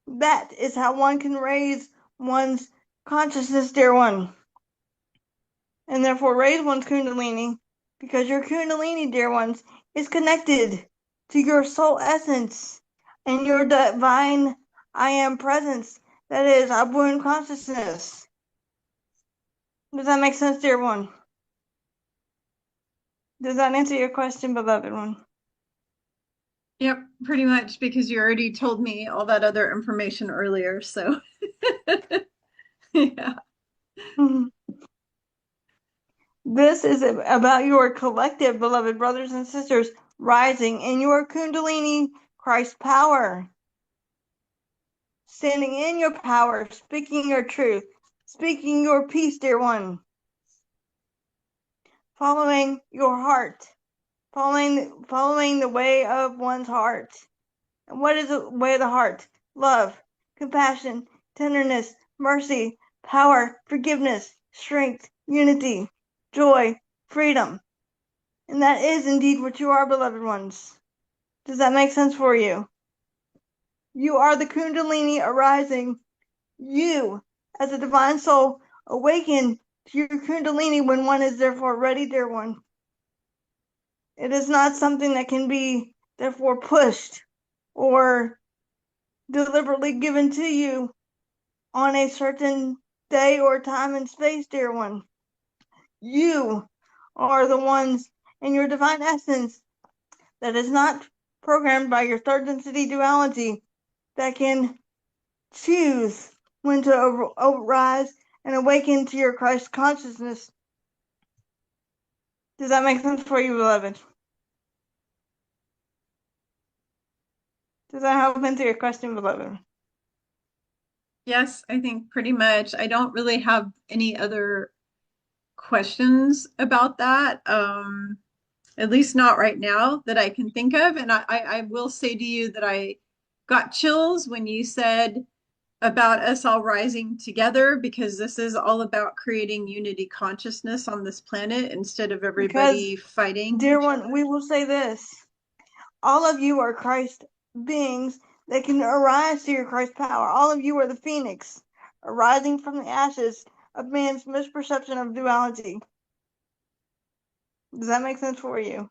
That is how one can raise one's consciousness, dear one, and therefore raise one's kundalini, because your kundalini, dear ones, is connected to your soul essence and your divine I am presence, that is upward consciousness. Does that make sense, dear one? Does that answer your question, beloved one? Yep, pretty much because you already told me all that other information earlier. So, yeah. This This is about your collective, beloved brothers and sisters, rising in your Kundalini Christ power, standing in your power, speaking your truth, speaking your peace, dear one, following your heart, following the way of one's heart. And what is the way of the heart? Love, compassion, tenderness, mercy, power, forgiveness, strength, unity, joy, freedom. And that is indeed what you are, beloved ones. Does that make sense for you? You are the Kundalini arising. You, as a divine soul, awaken to your Kundalini when one is therefore ready, dear one. It is not something that can be therefore pushed or deliberately given to you on a certain day or time and space, dear one. You are the ones in your divine essence that is not programmed by your third density duality that can choose when to arise and awaken to your Christ consciousness. Does that make sense for you, beloved? Does that help answer your question, beloved? Yes, I think pretty much. I don't really have any other questions about that. At least not right now that I can think of. And I will say to you that I got chills when you said about us all rising together, because this is all about creating unity consciousness on this planet instead of Because, everybody fighting dear each one, other. we will say this. All of you are Christ beings that can arise to your Christ power. All of you are the phoenix, arising from the ashes of man's misperception of duality. Does that make sense for you?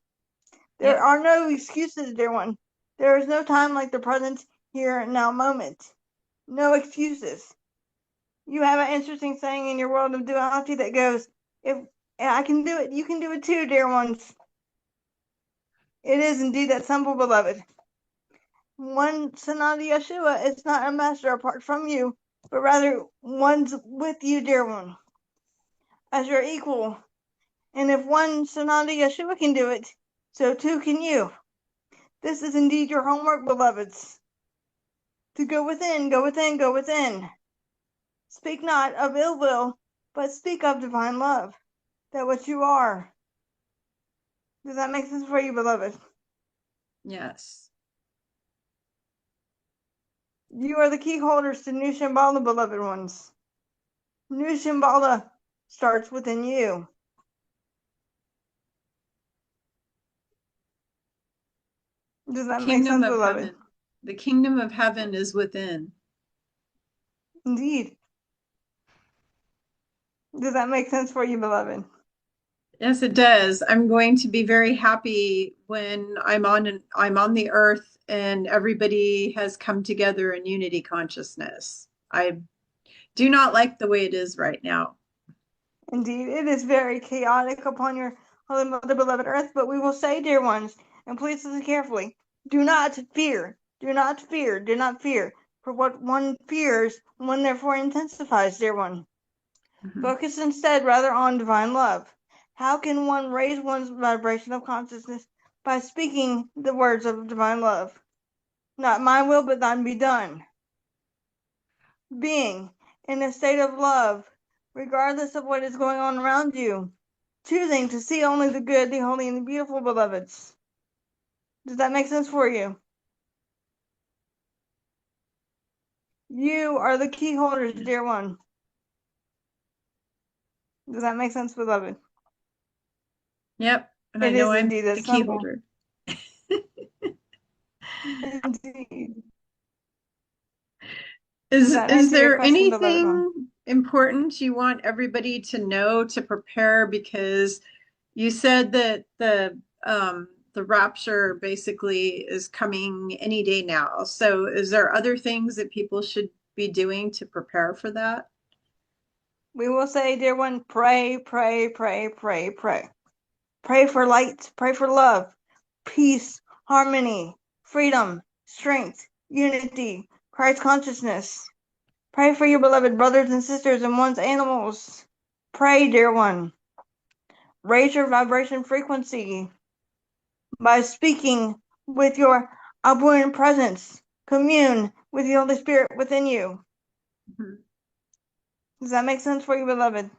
There Yep. are no excuses, dear one. There is no time like the present, here and now moment. No excuses. You have an interesting saying in your world of duality that goes, if I can do it, you can do it too, dear ones. It is indeed that simple, beloved. One Sananda Yeshua is not a master apart from you, but rather one's with you, dear one, as your equal. And if one Sananda Yeshua can do it, so too can you. This is indeed your homework, beloveds. To go within, go within, go within. Speak not of ill will, but speak of divine love, that what you are. Does that make sense for you, beloved? Yes. You are the key holders to New Shambhala, beloved ones. New Shambhala starts within you. Does that make Kingdom sense, of beloved? heaven. The kingdom of heaven is within. Indeed. Does that make sense for you, beloved? Yes, it does. I'm going to be very happy when I'm on the earth and everybody has come together in unity consciousness. I do not like the way it is right now. Indeed, it is very chaotic upon your Holy Mother, beloved earth, but we will say, dear ones, and please listen carefully, do not fear, do not fear, do not fear, for what one fears, one therefore intensifies, dear one. Mhm. Focus instead rather on divine love. How can one raise one's vibration of consciousness? By speaking the words of divine love. Not my will, but thine be done. Being in a state of love, regardless of what is going on around you. Choosing to see only the good, the holy, and the beautiful, beloveds. Does that make sense for you? You are the key holders, dear one. Does that make sense, beloved? Yep, and I It know is I'm indeed that the key simple. holder. Indeed. Does Is that is answer your there question, beloved one? anything important you want everybody to know to prepare? Because you said that the rapture basically is coming any day now. So is there other things that people should be doing to prepare for that? We will say, dear one, pray, pray, pray, pray, pray. Pray for light, pray for love, peace, harmony, freedom, strength, unity, Christ consciousness. Pray for your beloved brothers and sisters and one's animals. Pray, dear one. Raise your vibration frequency by speaking with your abundant presence. Commune with the Holy Spirit within you. Mhm. Does that make sense for you, beloved?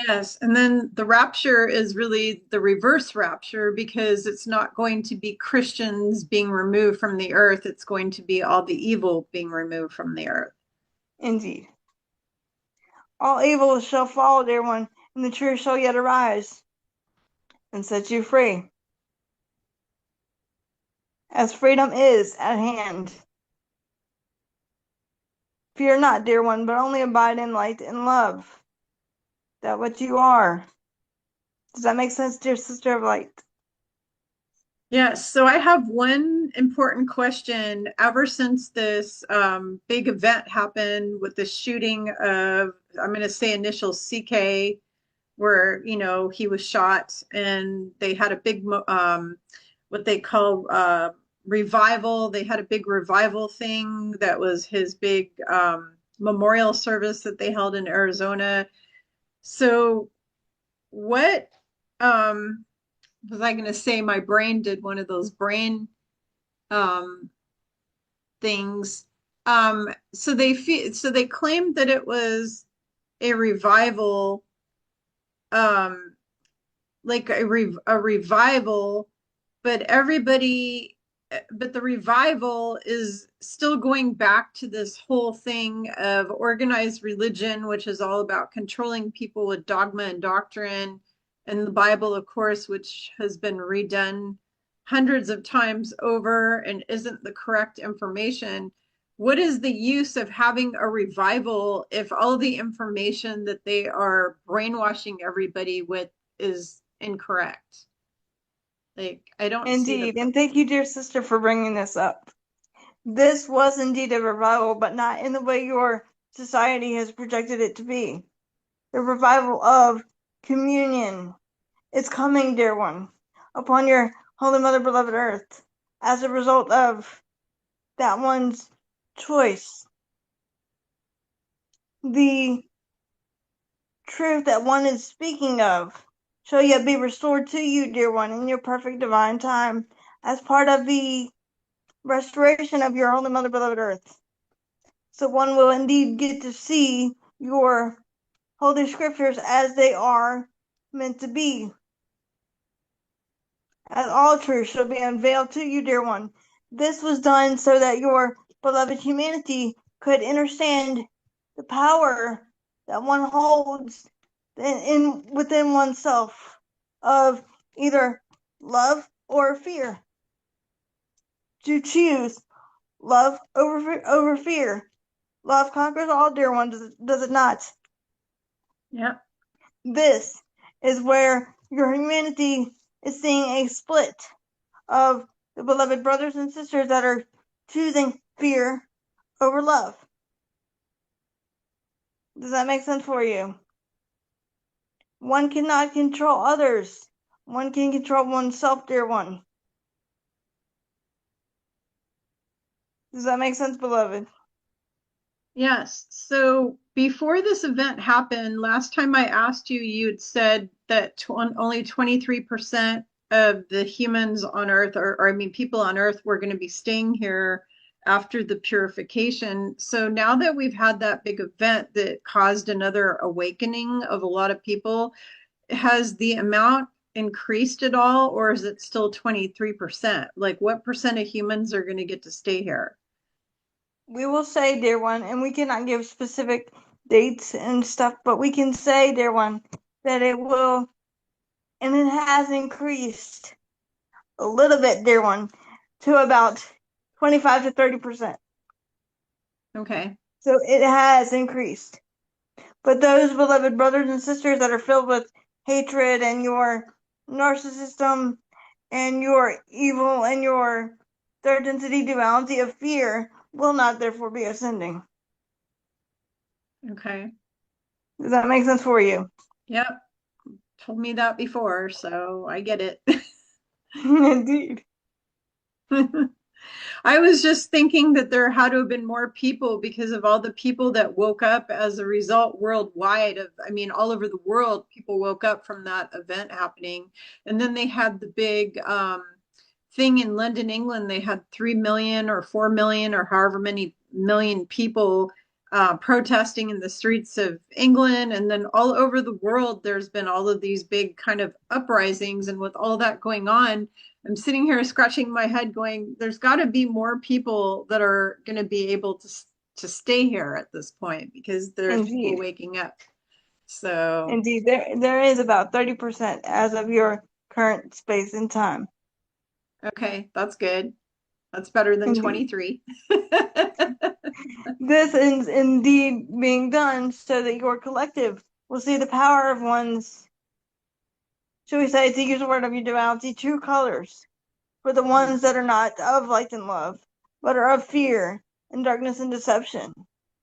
Yes, and then the rapture is really the reverse rapture because it's not going to be Christians being removed from the earth. It's going to be all the evil being removed from the earth. Indeed. All evil shall fall, dear one, and the truth shall yet arise and set you free, as freedom is at hand. Fear not, dear one, but only abide in light and love, that what you are. Does that make sense, dear sister of light? Yes, so I have one important question. Ever since this big event happened with the shooting of, I'm going to say initial CK, where, he was shot and they had a big, what they call revival. They had a big revival thing that was his big memorial service that they held in Arizona. So, what um, was I going to say? My brain did one of those brain um, things. So they claimed that it was a revival, um, like a revival, but but the revival is still going back to this whole thing of organized religion, which is all about controlling people with dogma and doctrine, and the Bible, of course, which has been redone hundreds of times over and isn't the correct information. What is the use of having a revival if all the information that they are brainwashing everybody with is incorrect? Like, I don't see the Indeed, and thank you, dear sister, for bringing this up. This was indeed a revival, but not in the way your society has projected it to be. The revival of communion is coming, dear one, upon your Holy Mother, beloved Earth, as a result of that one's choice. The truth that one is speaking of shall yet be restored to you, dear one, in your perfect divine time, as part of the restoration of your Holy Mother, beloved Earth. So one will indeed get to see your holy scriptures as they are meant to be, as all truth shall be unveiled to you, dear one. This was done so that your beloved humanity could understand the power that one holds within oneself of either love or fear. To choose love over fear. Love conquers all, dear one, does it not? yeah. This is where your humanity is seeing a split of the beloved brothers and sisters that are choosing fear over love. Does that make sense for you? One cannot control others. One can control oneself, dear one. Does that make sense, beloved? Yes. So before this event happened, last time I asked you, you had said that only 23% of the humans on Earth, or I mean, people on Earth, were going to be staying here after the purification. So now that we've had that big event that caused another awakening of a lot of people, has the amount increased at all, or is it still 23%? Like, what percent of humans are going to get to stay here? We will say, dear one, and we cannot give specific dates and stuff, but we can say, dear one, that it will, and it has increased a little bit, dear one, to about 25 to 30%. Okay. So it has increased. But those beloved brothers and sisters that are filled with hatred and your narcissism and your evil and your third density duality of fear will not therefore be ascending. Okay. Does that make sense for you? Yep. Told me that before, so I get it. Indeed. I was just thinking that there had to have been more people because of all the people that woke up as a result worldwide of, I mean, all over the world, people woke up from that event happening. And then they had the big thing in London, England. They had 3 million or 4 million or however many million people protesting in the streets of England. And then all over the world, there's been all of these big kind of uprisings. And with all that going on, I'm sitting here scratching my head going, there's got to be more people that are going to be able to stay here at this point because there's people Indeed. waking up. So, Indeed. There is about 30% as of your current space and time. okay, that's good. That's better than Indeed. 23. This is indeed being done so that your collective will see the power of one's, shall we say, to use the word of your duality, true colors, for the Mhm. ones that are not of light and love, but are of fear and darkness and deception.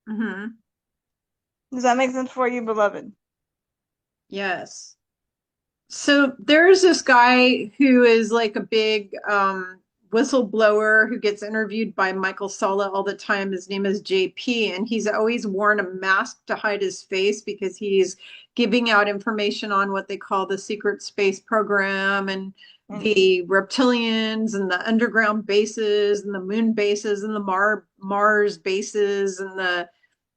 Mhm. Does that make sense for you, beloved? Yes. So there's this guy who is like a big whistleblower who gets interviewed by Michael Salla all the time. His name is JP, and he's always worn a mask to hide his face because he's giving out information on what they call the secret space program and Indeed. the reptilians and the underground bases and the moon bases and the Mars bases and the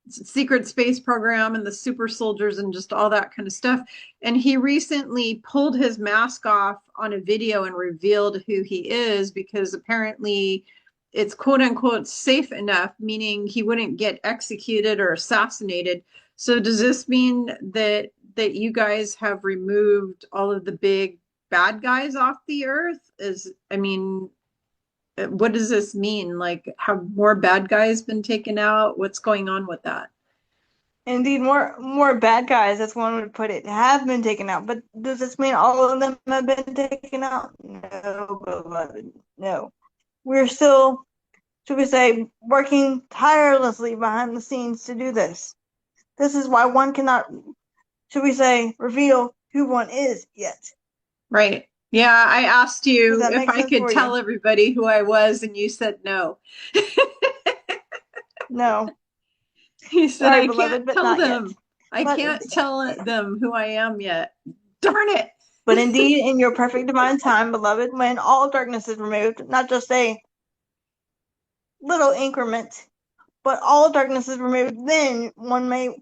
secret space program and the super soldiers and just all that kind of stuff. And he recently pulled his mask off on a video and revealed who he is because apparently it's quote unquote safe enough, meaning he wouldn't get executed or assassinated. So does this mean that you guys have removed all of the big bad guys off the earth? Is I mean, what does this mean? Like, have more bad guys been taken out? What's going on with that? Indeed, more bad guys, as one would put it, have been taken out. But does this mean all of them have been taken out? No, beloved. No. We're still, should we say, working tirelessly behind the scenes to do this. This is why one cannot, should we say, reveal who one is yet. Right. Yeah, I asked Does you that if make I sense could for you? tell everybody who I was, and you said no. No. You said, Sorry, I can't beloved, but tell not yet. them. I But can't tell them who I am yet. Darn it. but indeed, in your perfect divine time, beloved, when all darkness is removed, not just a little increment, but all darkness is removed, then one may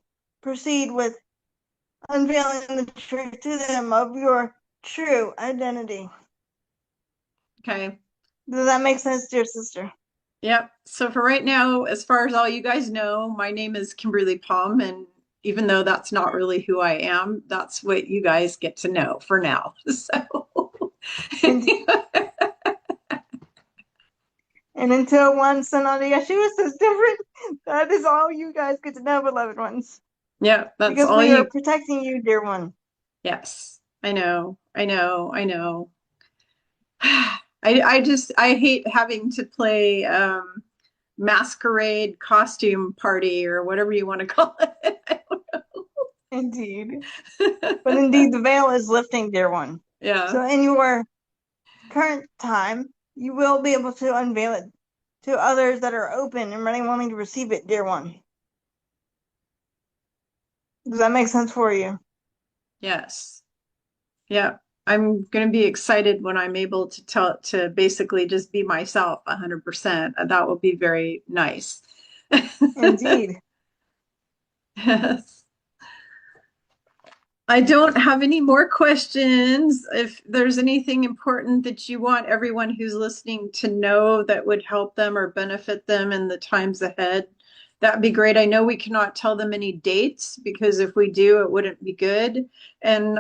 proceed with unveiling the truth to them of your true identity. Okay. Does that make sense, dear sister? Yep. So for right now, as far as all you guys know, my name is Kimberly Palm, and even though that's not really who I am, that's what you guys get to know for now. So And and until one son of Yeshua says different, that is all you guys get to know, beloved ones. yeah, that's Because all we are you. protecting you, dear one. Yes, I know. I know. I know. I just I hate having to play masquerade costume party or whatever you want to call it. Indeed. But indeed, the veil is lifting, dear one. Yeah. So in your current time, you will be able to unveil it to others that are open and ready wanting to receive it, dear one. Does that make sense for you? Yes. Yeah. I'm going to be excited when I'm able to tell to basically just be myself 100%. That will be very nice. Indeed. Yes. I don't have any more questions. If there's anything important that you want everyone who's listening to know that would help them or benefit them in the times ahead, that'd be great. I know we cannot tell them any dates because if we do, it wouldn't be good. And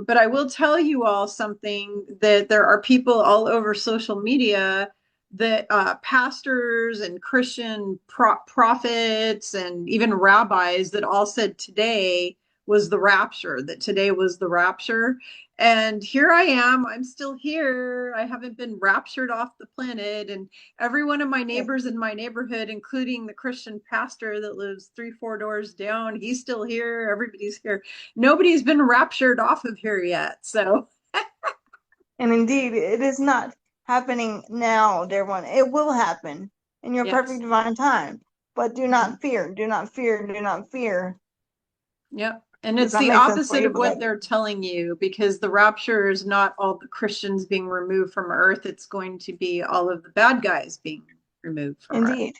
but I will tell you all something that there are people all over social media that pastors and Christian prophets and even rabbis that all said today was the rapture, that today was the rapture. And here I am. I'm still here. I haven't been raptured off the planet. And every one of my neighbors in my neighborhood, including the Christian pastor that lives 3, 4 doors down, he's still here. Everybody's here. Nobody's been raptured off of here yet. So, And indeed, it is not happening now, dear one. It will happen in your perfect Yes. divine time. But do Mhm. not fear, do not fear, do not fear. Yep. And Does it's that the make sense for opposite you, of what beloved? they're telling you, because the rapture is not all the Christians being removed from earth. It's going to be all of the bad guys being removed from earth. Indeed,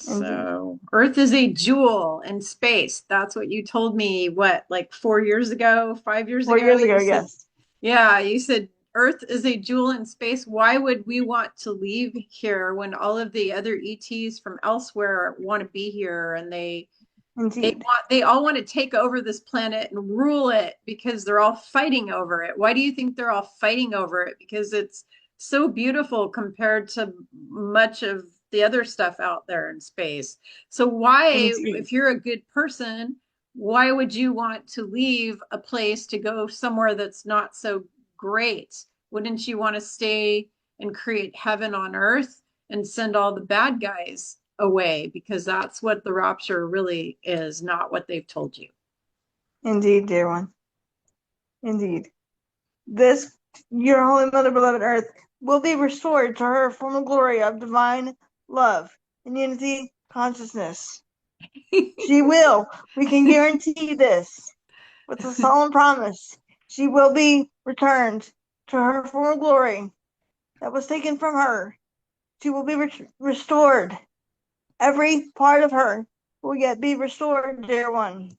indeed. So earth is a jewel in space. That's what you told me, what, like 4 years ago, 5 years 4 years ago? ago, You said, yes. yeah, you said earth is a jewel in space. Why would we want to leave here when all of the other ETs from elsewhere want to be here, and Indeed, they all want to take over this planet and rule it because they're all fighting over it. Why do you think they're all fighting over it? Because it's so beautiful compared to much of the other stuff out there in space. So why, indeed, if you're a good person, why would you want to leave a place to go somewhere that's not so great? Wouldn't you want to stay and create heaven on earth and send all the bad guys away, because that's what the rapture really is, not what they've told you. indeed, dear one. Indeed. This, your Holy Mother, beloved Earth, will be restored to her former glory of divine love and unity consciousness. She will. We can guarantee this with a solemn promise. She will be returned to her former glory that was taken from her. She will be restored. Every part of her will yet be restored, dear one.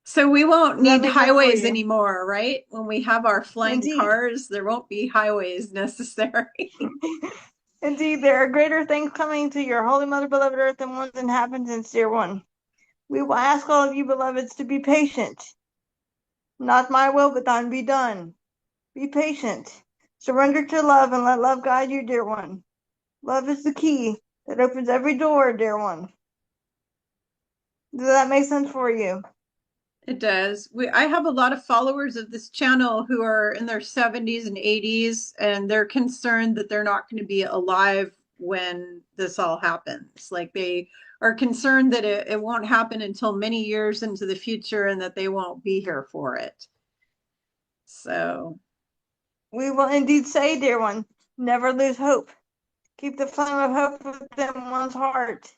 So we won't Does that need make sense for highways you? anymore, right? When we have our flying Indeed. cars, there won't be highways necessary. Indeed, there are greater things coming to your Holy Mother, beloved Earth, than one's inhabitants, dear one. We will ask all of you, beloveds, to be patient. Not my will, but thine be done. Be patient. Surrender to love and let love guide you, dear one. Love is the key that opens every door, dear one. Does that make sense for you? It does. I have a lot of followers of this channel who are in their 70s and 80s, and they're concerned that they're not going to be alive when this all happens. Like, they are concerned that it won't happen until many years into the future and that they won't be here for it. So, We will indeed say, dear one, never lose hope. Keep the flame of hope within one's heart.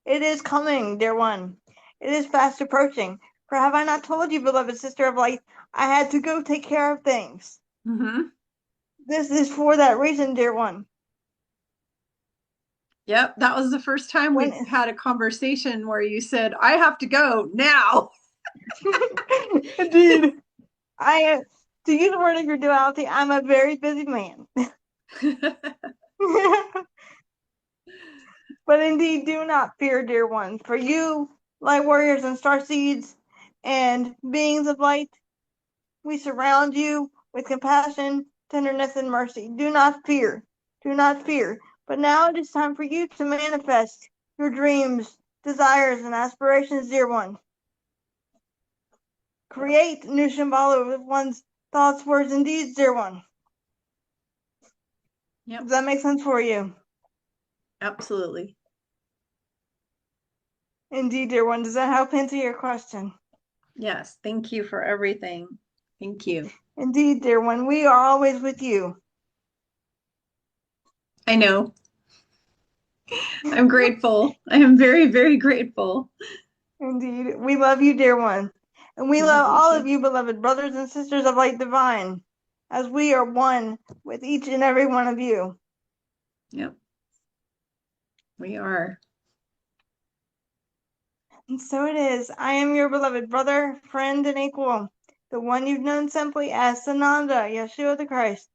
It is coming, dear one. It is fast approaching. For have I not told you, beloved sister of light, I had to go take care of things. mhm. This is for that reason, dear one. Yep, that was the first time When we've had a conversation where you said, I have to go now. indeed, I to use the word of your duality, I'm a very busy man. But indeed, do not fear, dear ones, for you, light warriors and star seeds and beings of light, we surround you with compassion, tenderness, and mercy. Do not fear. Do not fear. But now it is time for you to manifest your dreams, desires, and aspirations, dear one. Create new Shambhala with one's thoughts, words, and deeds, dear one. Yep, Does that make sense for you? absolutely. Indeed, dear one. Does that help answer your question? Yes, thank you for everything. Thank you. Indeed, dear one. We are always with you. I know. I'm grateful. I am very, very grateful. Indeed. We love you, dear one. And we Love love you all of too. you, beloved brothers and sisters of light divine, as we are one with each and every one of you. Yep, we are. And so it is. I am your beloved brother, friend, and equal, the one you've known simply as Sananda, Yeshua the Christ.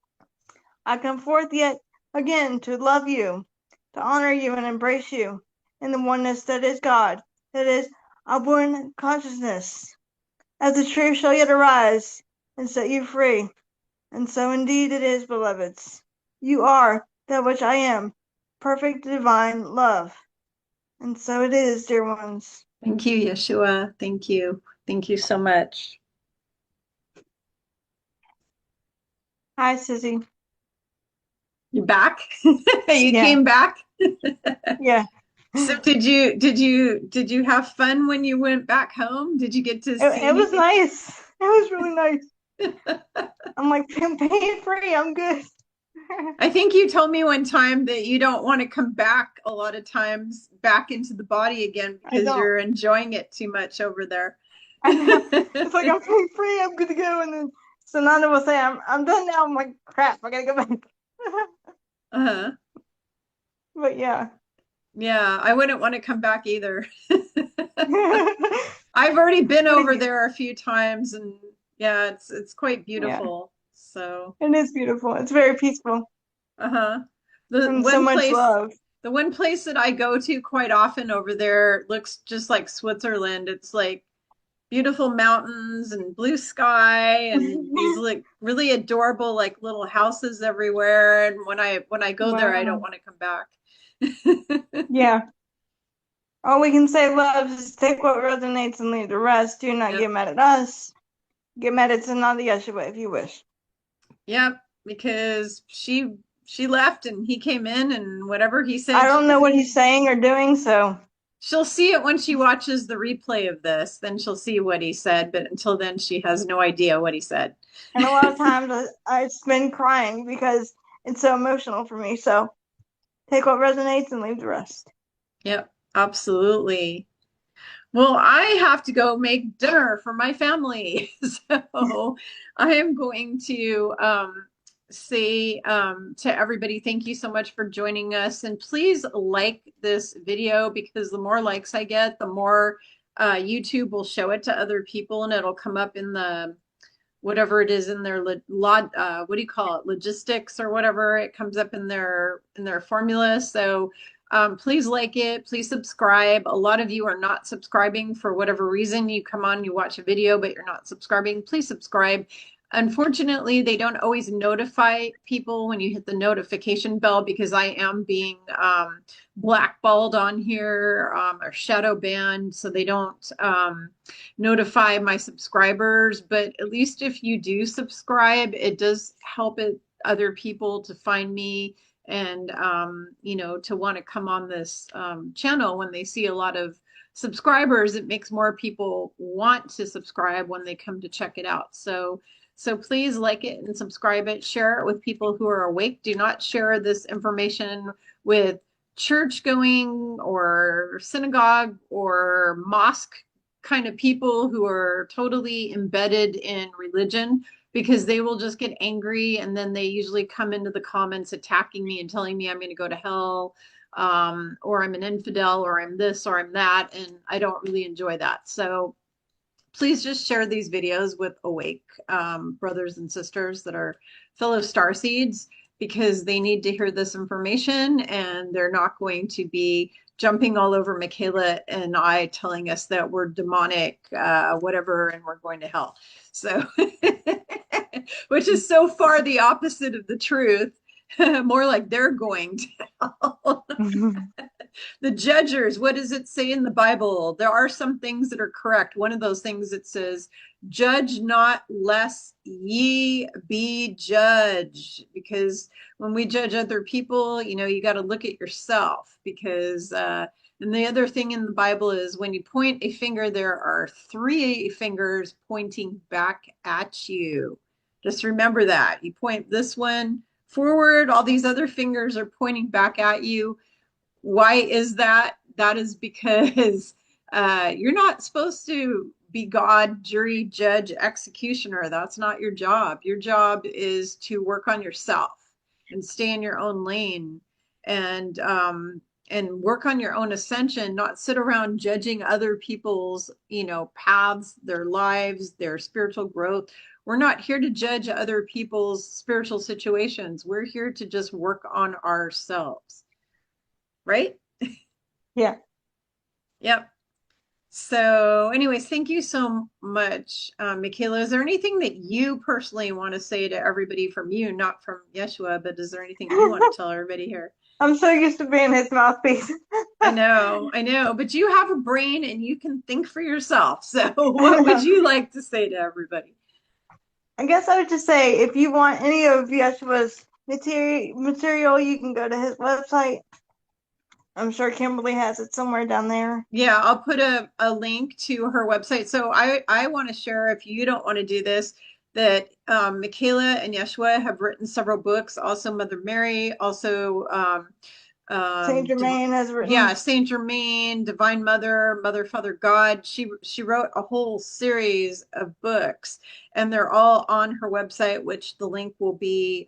I come forth yet again to love you, to honor you and embrace you in the oneness that is God, that is outborn consciousness, as the truth shall yet arise and set you free. And so indeed it is, beloveds. You are that which I am, perfect divine love. And so it is, dear ones. Thank you, Yeshua. Thank you. Thank you so much. Hi, Sissy. You back? You Yeah, came back? yeah. So did you have fun when you went back home? Did you get to see It was anything? nice. It was really nice. I'm like, I'm pain free. I'm good. I think you told me one time that you don't want to come back a lot of times back into the body again I because don't. you're enjoying it too much over there. I know. It's like I'm pain free. I'm good to go. And then Sananda will say, I'm done now. I'm like, crap. I gotta go back. Uh-huh. But yeah. Yeah, I wouldn't want to come back either. What I've already been do over you? there a few times and yeah, it's quite Yeah, beautiful. So, it is beautiful. It's very peaceful uh-huh. The and so one much place love. the one place that I go to quite often over there looks just like Switzerland. It's like beautiful mountains and blue sky and these like really adorable like little houses everywhere. And when I go there, I don't Wow. want to come back. Yeah. All we can say, love, is take what resonates and leave the rest. Do not Yep. get mad at us. Get mad at Sananda Yeshua if you wish. Yep. Because she left and he came in and whatever he I said, don't know what he's saying or doing, so. she'll see it when she watches the replay of this. Then she'll see what he said. But until then, she has no idea what he said. And a lot of times I spend crying because it's so emotional for me. So take what resonates and leave the rest. Yep. Absolutely. Well, I have to go make dinner for my family. So I am going to say to everybody, thank you so much for joining us. And please like this video because the more likes I get, the more YouTube will show it to other people and it'll come up in the whatever it is in their what do you call it, logistics or whatever, it comes up in their formula. So please like it, please subscribe. A lot of you are not subscribing for whatever reason. You come on, you watch a video but you're not subscribing. Please subscribe. Unfortunately, they don't always notify people when you hit the notification bell because I am being blackballed on here or shadow banned, so they don't notify my subscribers. But at least if you do subscribe, it does help other people to find me and to want to come on this channel when they see a lot of subscribers. It makes more people want to subscribe when they come to check it out. So please like it and subscribe it, share it with people who are awake. Do not share this information with church going or synagogue or mosque kind of people who are totally embedded in religion because they will just get angry and then they usually come into the comments attacking me and telling me I'm going to go to hell, or I'm an infidel or I'm this or I'm that. And I don't really enjoy that. So please just share these videos with awake brothers and sisters that are fellow star seeds because they need to hear this information and they're not going to be jumping all over Michaela and I telling us that we're demonic, whatever, and we're going to hell. So, which is so far the opposite of the truth. More like they're going to hell. The judgers, what does it say in the Bible? There are some things that are correct. One of those things it says, judge not lest ye be judged. Because when we judge other people, you got to look at yourself because and the other thing in the Bible is when you point a finger, there are three fingers pointing back at you. Just remember that. You point this one forward, all these other fingers are pointing back at you. Why is that? That is because you're not supposed to be God, jury, judge, executioner. That's not your job. Your job is to work on yourself and stay in your own lane and work on your own ascension, not sit around judging other people's, paths, their lives, their spiritual growth. We're not here to judge other people's spiritual situations. We're here to just work on ourselves, right? Yeah. Yep. So, anyways, thank you so much, Michaela. Is there anything that you personally want to say to everybody from you, not from Yeshua, but is there anything you want to tell everybody here? I'm so used to being his mouthpiece. I know, but you have a brain and you can think for yourself. So, I what would know. you like to say to everybody? I guess I would just say if you want any of Yeshua's material, you can go to his website. I'm sure Kimberly has it somewhere down there. Yeah, I'll put a link to her website. So I want to share, if you don't want to do this, that Michaela and Yeshua have written several books, also Mother Mary, also Saint Germain has yeah, written. Saint Germain, Divine Mother, Mother, Father, God. She wrote a whole series of books, and they're all on her website, which the link will be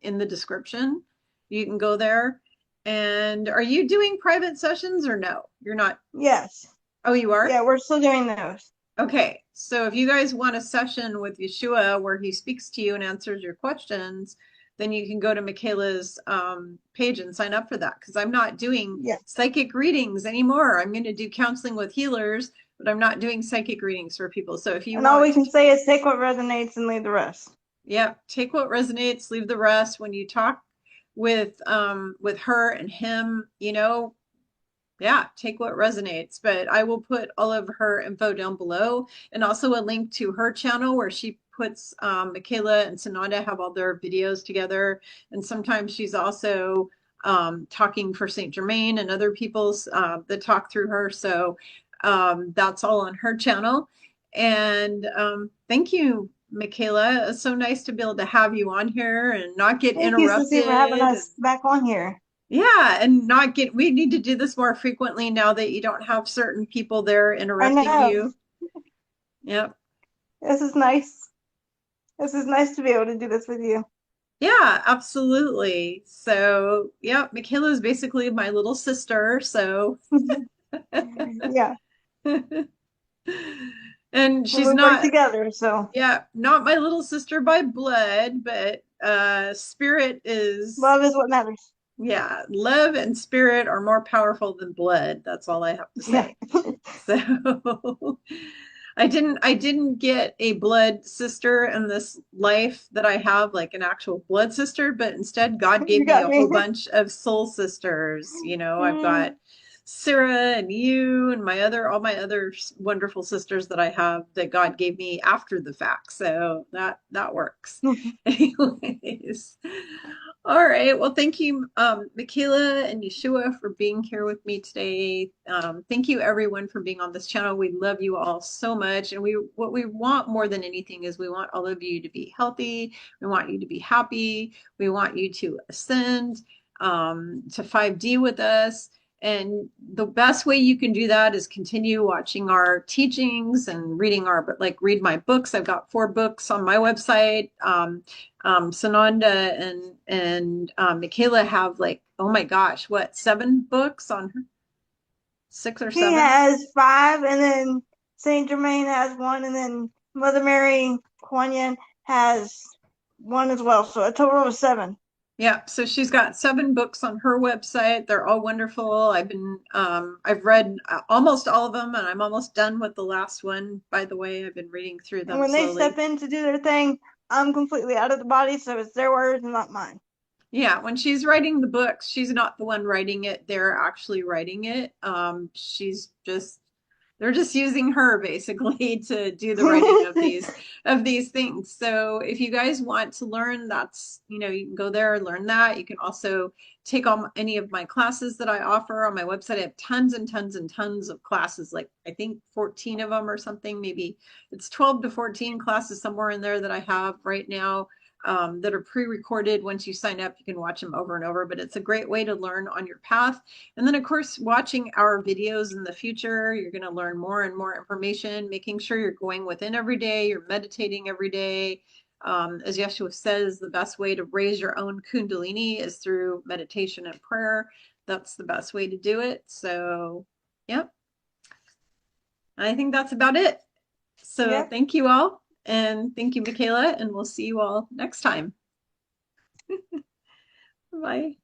in the description. You can go there. And are you doing private sessions or no? You're not. Yes. Oh, you are? Yeah, we're still doing those. Okay, so if you guys want a session with Yeshua where he speaks to you and answers your questions, then you can go to Michaela's page and sign up for that, because I'm not doing Yeah. psychic readings anymore. I'm going to do counseling with healers, but I'm not doing psychic readings for people. So if you And all we want, can say is take what resonates and leave the rest. yeah, take what resonates, leave the rest. When you talk with her and him, yeah, take what resonates. But I will put all of her info down below, and also a link to her channel where she puts Michaela and Sananda have all their videos together. And sometimes she's also talking for Saint Germain and other people's that talk through her. So that's all on her channel. And thank you, Michaela. It's so nice to be able to have you on here and not get Thank you, Sissy, for having interrupted. And us back on here. yeah, and not get, we need to do this more frequently now that you don't have certain people there I interrupting know. you. Yep. This is nice. This is nice to be able to do this with you. Yeah, absolutely. So, yeah, Michaela is basically my little sister. So, Yeah. and And she's we work not, together, so yeah, not my little sister by blood, but spirit is, love is what matters. yeah, love and spirit are more powerful than blood. That's all I have to Yeah. say. So I didn't get a blood sister in this life that I have, like an actual blood sister, but instead God You gave me got a whole me. bunch of soul sisters. I've got Mm, Sarah and you and all my other wonderful sisters that I have that God gave me after the fact. So that works. Anyways. All right. Well, thank you, Michaela and Yeshua, for being here with me today. Thank you, everyone, for being on this channel. We love you all so much, and what we want more than anything is we want all of you to be healthy. We want you to be happy. We want you to ascend to 5D with us. And the best way you can do that is continue watching our teachings and read my books. I've got 4 books on my website. Sananda and Michaela have, like, oh my gosh, what, 7 books on her? 6 or he 7? has 5, and then Saint Germain has 1, and then Mother Mary Kuan Yin has 1 as well. So a total of 7. Yeah, so she's got 7 books on her website. They're all wonderful. I've read almost all of them, and I'm almost done with the last one. By the way, I've been reading through And them when they slowly. step in to do their thing, I'm completely out of the body, so it's their words and not mine. Yeah, when she's writing the books, she's not the one writing it. They're actually writing it. They're just using her basically to do the writing of these things. So if you guys want to learn, you can go there and learn that. You can also take on any of my classes that I offer on my website. I have tons and tons and tons of classes, like I think 14 of them or something. Maybe it's 12 to 14 classes somewhere in there that I have right now, that are pre-recorded. Once you sign up, you can watch them over and over, but it's a great way to learn on your path. And then, of course, watching our videos in the future, you're going to learn more and more information, making sure you're going within every day, you're meditating every day. As Yeshua says, the best way to raise your own Kundalini is through meditation and prayer. That's the best way to do it. So, yep, I think that's about it. So Yep. thank you all. And thank you, Michaela. And we'll see you all next time. Bye.